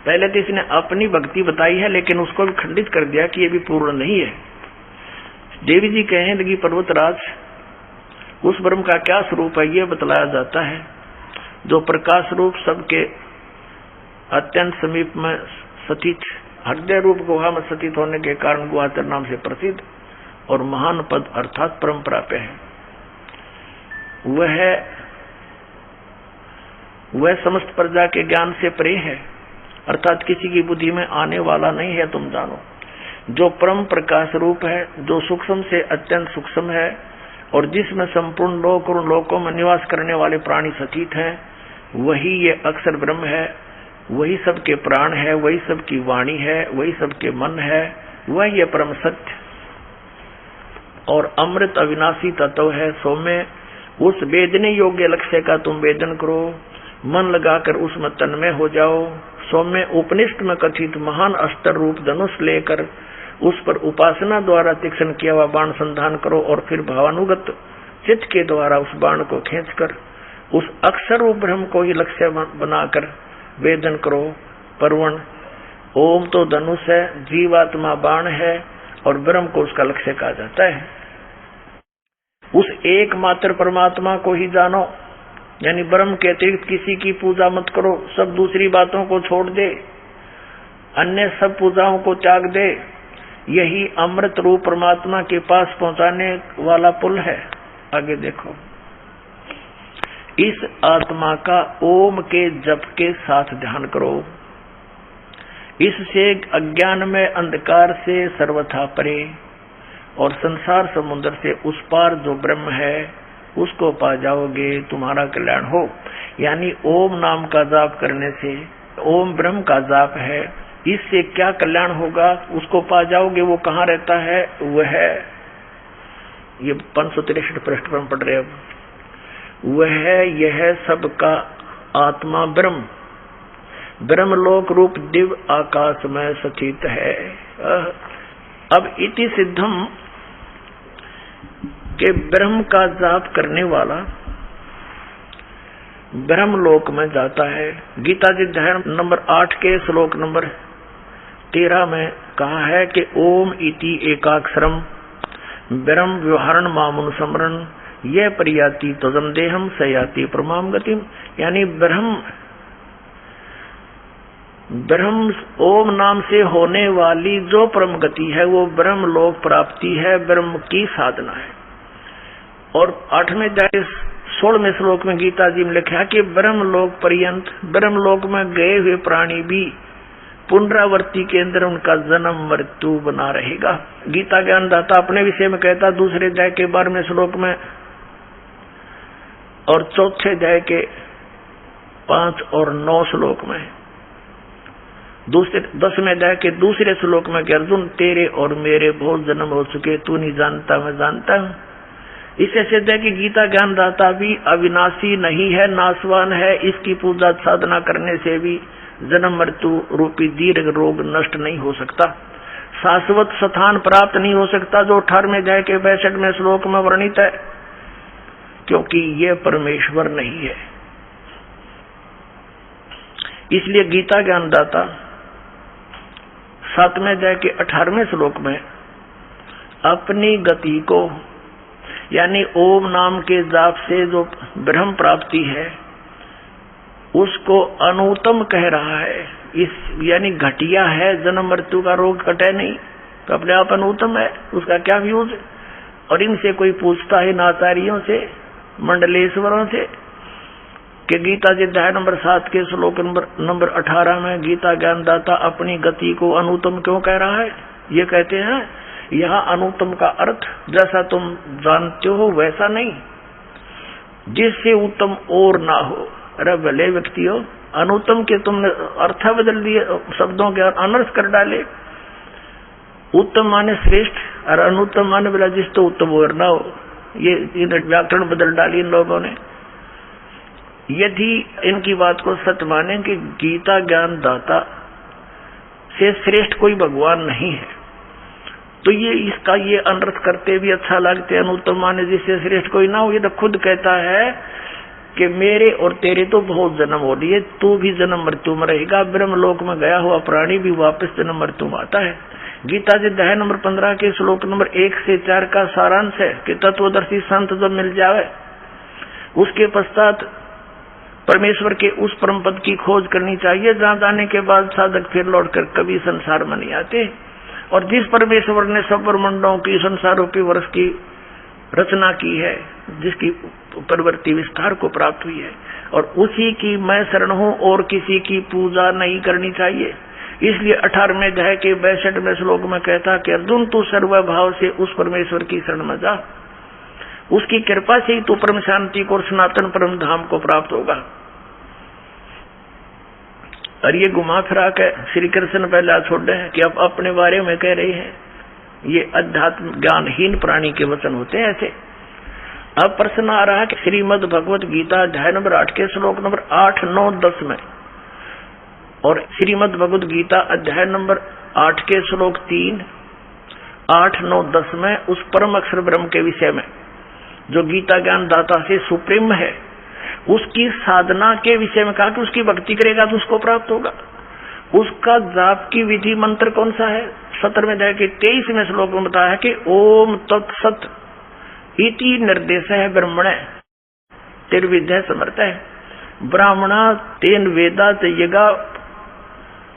B: पहले तो इसने अपनी भक्ति बताई है लेकिन उसको भी खंडित कर दिया कि ये भी पूर्ण नहीं है। देवी जी कहें लगी पर्वतराज उस ब्रह्म का क्या स्वरूप है ये बतलाया जाता है, जो प्रकाश रूप सबके अत्यंत समीप में स्थित, हृदय रूप गुहा में स्थित होने के कारण गुहाचर नाम से प्रसिद्ध और महान पद अर्थात परम प्राप्य है। वह समस्त प्रजा के ज्ञान से परे है, अर्थात किसी की बुद्धि में आने वाला नहीं है। तुम जानो जो परम प्रकाश रूप है, जो सूक्ष्म से अत्यंत सूक्ष्म है और जिसमें संपूर्ण लोक और लोकों में निवास करने वाले प्राणी स्थित हैं, वही ये अक्षर ब्रह्म है, वही सबके प्राण है, वही सबकी वाणी है, वही सबके मन है, वही ये परम सत्य और अमृत अविनाशी तत्व है। सो में उस वेदने योग्य लक्ष्य का तुम वेदन करो, मन लगाकर उसमें तन्मय हो जाओ। सो में उपनिषद में कथित महान अस्त्र रूप धनुष लेकर उस पर उपासना द्वारा तीक्ष्ण किया हुआ बाण संधान करो और फिर भावानुगत चित्त के द्वारा उस बाण को खींचकर उस अक्षर रूप ब्रह्म को ही लक्ष्य बनाकर वेदन करो। परवण ओम तो धनुष है, जीवात्मा बाण है और ब्रह्म को उसका लक्ष्य कहा जाता है। उस एकमात्र परमात्मा को ही जानो, यानी ब्रह्म के अतिरिक्त किसी की पूजा मत करो, सब दूसरी बातों को छोड़ दे, अन्य सब पूजाओं को त्याग दे। यही अमृत रूप परमात्मा के पास पहुंचाने वाला पुल है। आगे देखो, इस आत्मा का ओम के जप के साथ ध्यान करो, इससे अज्ञान में अंधकार से सर्वथा परे और संसार समुद्र से उस पार जो ब्रह्म है उसको पा जाओगे, तुम्हारा कल्याण हो। यानी ओम नाम का जाप करने से ओम ब्रह्म का जाप है, इससे क्या कल्याण होगा, उसको पा जाओगे। वो कहाँ रहता है? वह ये 563 पृष्ठ पर हम पढ़ रहे हैं। वह यह सबका आत्मा ब्रह्म, ब्रह्मलोक रूप दिव्य आकाश में स्थित है। अब इति सिद्धम के ब्रह्म का जाप करने वाला ब्रह्मलोक में जाता है। गीता जी अध्याय नंबर 8 के श्लोक नंबर 13 में कहा है कि ओम इति एकाक्षरम ब्रह्म व्यवहारण मामुन समरण यह परियाति तजम देहम सयाति प्रमाम गतिम। यानी ब्रह्म ओम नाम से होने वाली जो परम गति है वो ब्रह्म लोक प्राप्ति है, ब्रह्म की साधना है। और 8वें अध्याय 16वें श्लोक में गीता जी में लिखा कि ब्रह्म लोक पर्यंत, ब्रह्म लोक में गए हुए प्राणी भी पुनरावृत्ति के अंदर उनका जन्म मृत्यु बना रहेगा। गीता ज्ञानदाता अपने विषय में कहता दूसरे अध्याय के 12वें श्लोक में और चौथे अध्याय के 5 और 9 श्लोक में, दूसरे 10वें अध्याय के दूसरे श्लोक में कि अर्जुन तेरे और मेरे बहुत जन्म हो चुके, तू नहीं जानता मैं जानता हूं। इससे सिद्ध है कि गीता ज्ञानदाता भी अविनाशी नहीं है, नाशवान है। इसकी पूजा साधना करने से भी जन्म मृत्यु रूपी दीर्घ रोग नष्ट नहीं हो सकता, शाश्वत स्थान प्राप्त नहीं हो सकता, जो 18वें अध्याय के 62वें श्लोक में वर्णित है, क्योंकि ये परमेश्वर नहीं है। इसलिए गीता ज्ञानदाता 7वें अध्याय के 18वें श्लोक में अपनी गति को, यानी ओम नाम के जाप से जो ब्रह्म प्राप्ति है उसको अनुत्तम कह रहा है। इस यानी घटिया है, जन्म मृत्यु का रोग कटे नहीं तो अपने आप अनुत्तम है, उसका क्या यूज। और इनसे कोई पूछता है नाचारियों से, मंडलेश्वरों से, कि गीता जी अध्याय नंबर 7 के श्लोक नंबर 18 में गीता ज्ञानदाता अपनी गति को अनुत्तम क्यों कह रहा है। ये कहते हैं यहाँ अनुत्तम का अर्थ जैसा तुम जानते हो वैसा नहीं, जिससे उत्तम और ना हो। अरे भले व्यक्ति हो, अनुत्तम के तुमने अर्थ बदल दिए, शब्दों के अनर्थ कर डाले। उत्तम माने श्रेष्ठ और अनुत्तम माने बोला जिस तो उत्तम और ना हो। ये व्याकरण बदल डाली इन लोगों ने। यदि इनकी बात को सत्य माने कि गीता ज्ञान दाता से श्रेष्ठ कोई भगवान नहीं है, तो ये इसका ये अनर्थ करते भी अच्छा लगते। अनुत्तम माने जिससे श्रेष्ठ कोई ना हो। ये तो खुद कहता है कि मेरे और तेरे तो बहुत जन्म हो लिए, तू भी जन्म मृत्यु में रहेगा। ब्रह्मलोक में गया हुआ प्राणी भी वापस जन्म मृत्यु में आता है। गीता जी अध्याय नंबर 15 के श्लोक नंबर 1 से 4 का सारांश है कि तत्वदर्शी संत जब मिल जावे उसके पश्चात परमेश्वर के उस परम पद की खोज करनी चाहिए जहां जाने के बाद साधक फिर लौटकर कभी संसार में नहीं आते। और जिस परमेश्वर ने सब ब्रह्मांडों की संसारों की वर्ष की रचना की है, जिसकी प्रवृत्ति विस्तार को प्राप्त हुई है, और उसी की मैं शरण हूं और किसी की पूजा नहीं करनी चाहिए। इसलिए 18वें अध्याय के 62वें श्लोक में कहता कि अर्जुन तू सर्वभाव से उस परमेश्वर की शरण में जा, उसकी कृपा से ही तू परम शांति को और सनातन परम धाम को प्राप्त होगा। और ये घुमा फिरा के श्री कृष्ण पहले छोड़े हैं कि अब अपने बारे में कह रहे हैं। ये अध्यात्म ज्ञानहीन प्राणी के वचन होते हैं ऐसे। अब प्रश्न आ रहा है कि श्रीमद् भगवत गीता अध्याय नंबर 8 के श्लोक नंबर 8, 9, 10 में और श्रीमद् भगवत गीता अध्याय नंबर 8 के श्लोक 3, 8, 9, 10 में उस परम अक्षर ब्रह्म के विषय में जो गीता ज्ञान दाता से सुप्रीम है, उसकी साधना के विषय में कहा कि उसकी भक्ति करेगा तो उसको प्राप्त होगा। उसका जाप की विधि मंत्र कौन सा है? 17वें अध्याय के 23वें श्लोक में बताया है कि ओम तत्सत इति निर्देश है ब्रह्मणे तिर्विद्या समर्थ है। ब्राह्मणा तेन वेदा त्यगा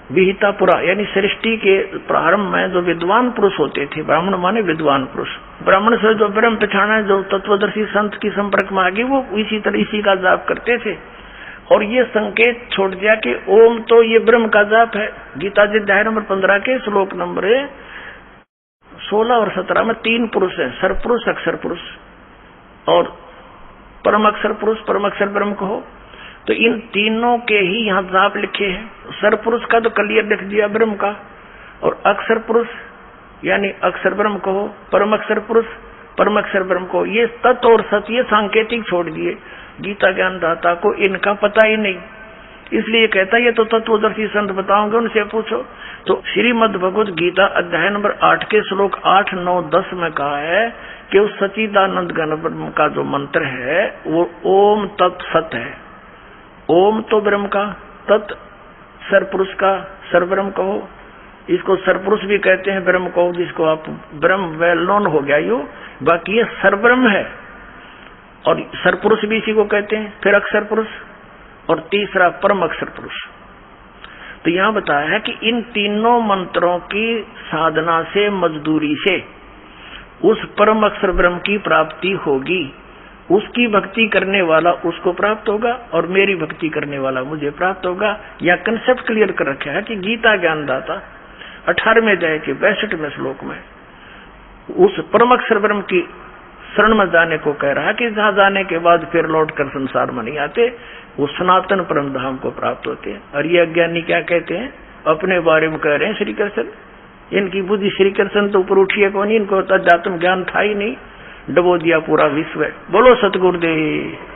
B: विहिता पुरा, यानी सृष्टि के प्रारंभ में जो विद्वान पुरुष होते थे, ब्राह्मण माने विद्वान पुरुष, ब्राह्मण से जो ब्रह्म पहचाना, जो तत्वदर्शी संत की संपर्क में आ गए, वो इसी तरह इसी का जाप करते थे। और ये संकेत छोड़ दिया कि ओम तो ये ब्रह्म का जाप है। गीता जी अध्याय नंबर 15 के श्लोक नंबर 16 और 17 में 3 पुरुष है, सरपुरुष, अक्षर पुरुष और परम अक्षर पुरुष। परम अक्षर ब्रह्म कहो, तो इन तीनों के ही यहाँ जाप लिखे हैं। सरपुरुष का तो क्लियर लिख दिया ब्रह्म का, और अक्षर पुरुष यानी अक्षर ब्रह्म कहो, परम अक्षर पुरुष परम अक्षर ब्रह्म को, ये तत्व और सत्य सांकेतिक छोड़ दिए। गीता ज्ञान दाता को इनका पता ही नहीं, इसलिए कहता है ये तो तत्वदर्शी संत बताओगे, उनसे पूछो। तो श्रीमद् भगवद गीता अध्याय नंबर 8 के श्लोक 8, 9, 10 में कहा है कि उस सच्चिदानंद घन ब्रह्म का जो मंत्र है वो ओम तत् सत है। ओम तो ब्रह्म का, तत् सरपुरुष का, सरब्रह्म कहो, इसको सरपुरुष भी कहते हैं ब्रह्म को, जिसको आप ब्रह्म वेल नोन हो गया यो, बाकी ये सरब्रह्म है। और सरपुरुष भी इसी को कहते हैं, फिर अक्षर पुरुष, और तीसरा परम अक्षर पुरुष। तो यहां बताया है कि इन तीनों मंत्रों की साधना से, मजदूरी से उस परम अक्षर ब्रह्म की प्राप्ति होगी। उसकी भक्ति करने वाला उसको प्राप्त होगा और मेरी भक्ति करने वाला मुझे प्राप्त होगा। यह कंसेप्ट क्लियर कर रखा है कि गीता ज्ञानदाता 18वें अध्याय के 62वें श्लोक में उस परम अक्षर ब्रह्म की शरण में जाने को कह रहा है कि जहां जाने के बाद फिर लौट कर संसार में नहीं आते, वो सनातन परम धाम को प्राप्त होते हैं। और ये अज्ञानी क्या कहते हैं, अपने बारे में कह रहे हैं श्री कृष्ण, इनकी बुद्धि श्री कृष्ण तो ऊपर उठी है कौन, इनको अध्यात्म ज्ञान था ही नहीं, डबो दिया पूरा विश्व। बोलो सतगुरुदेव।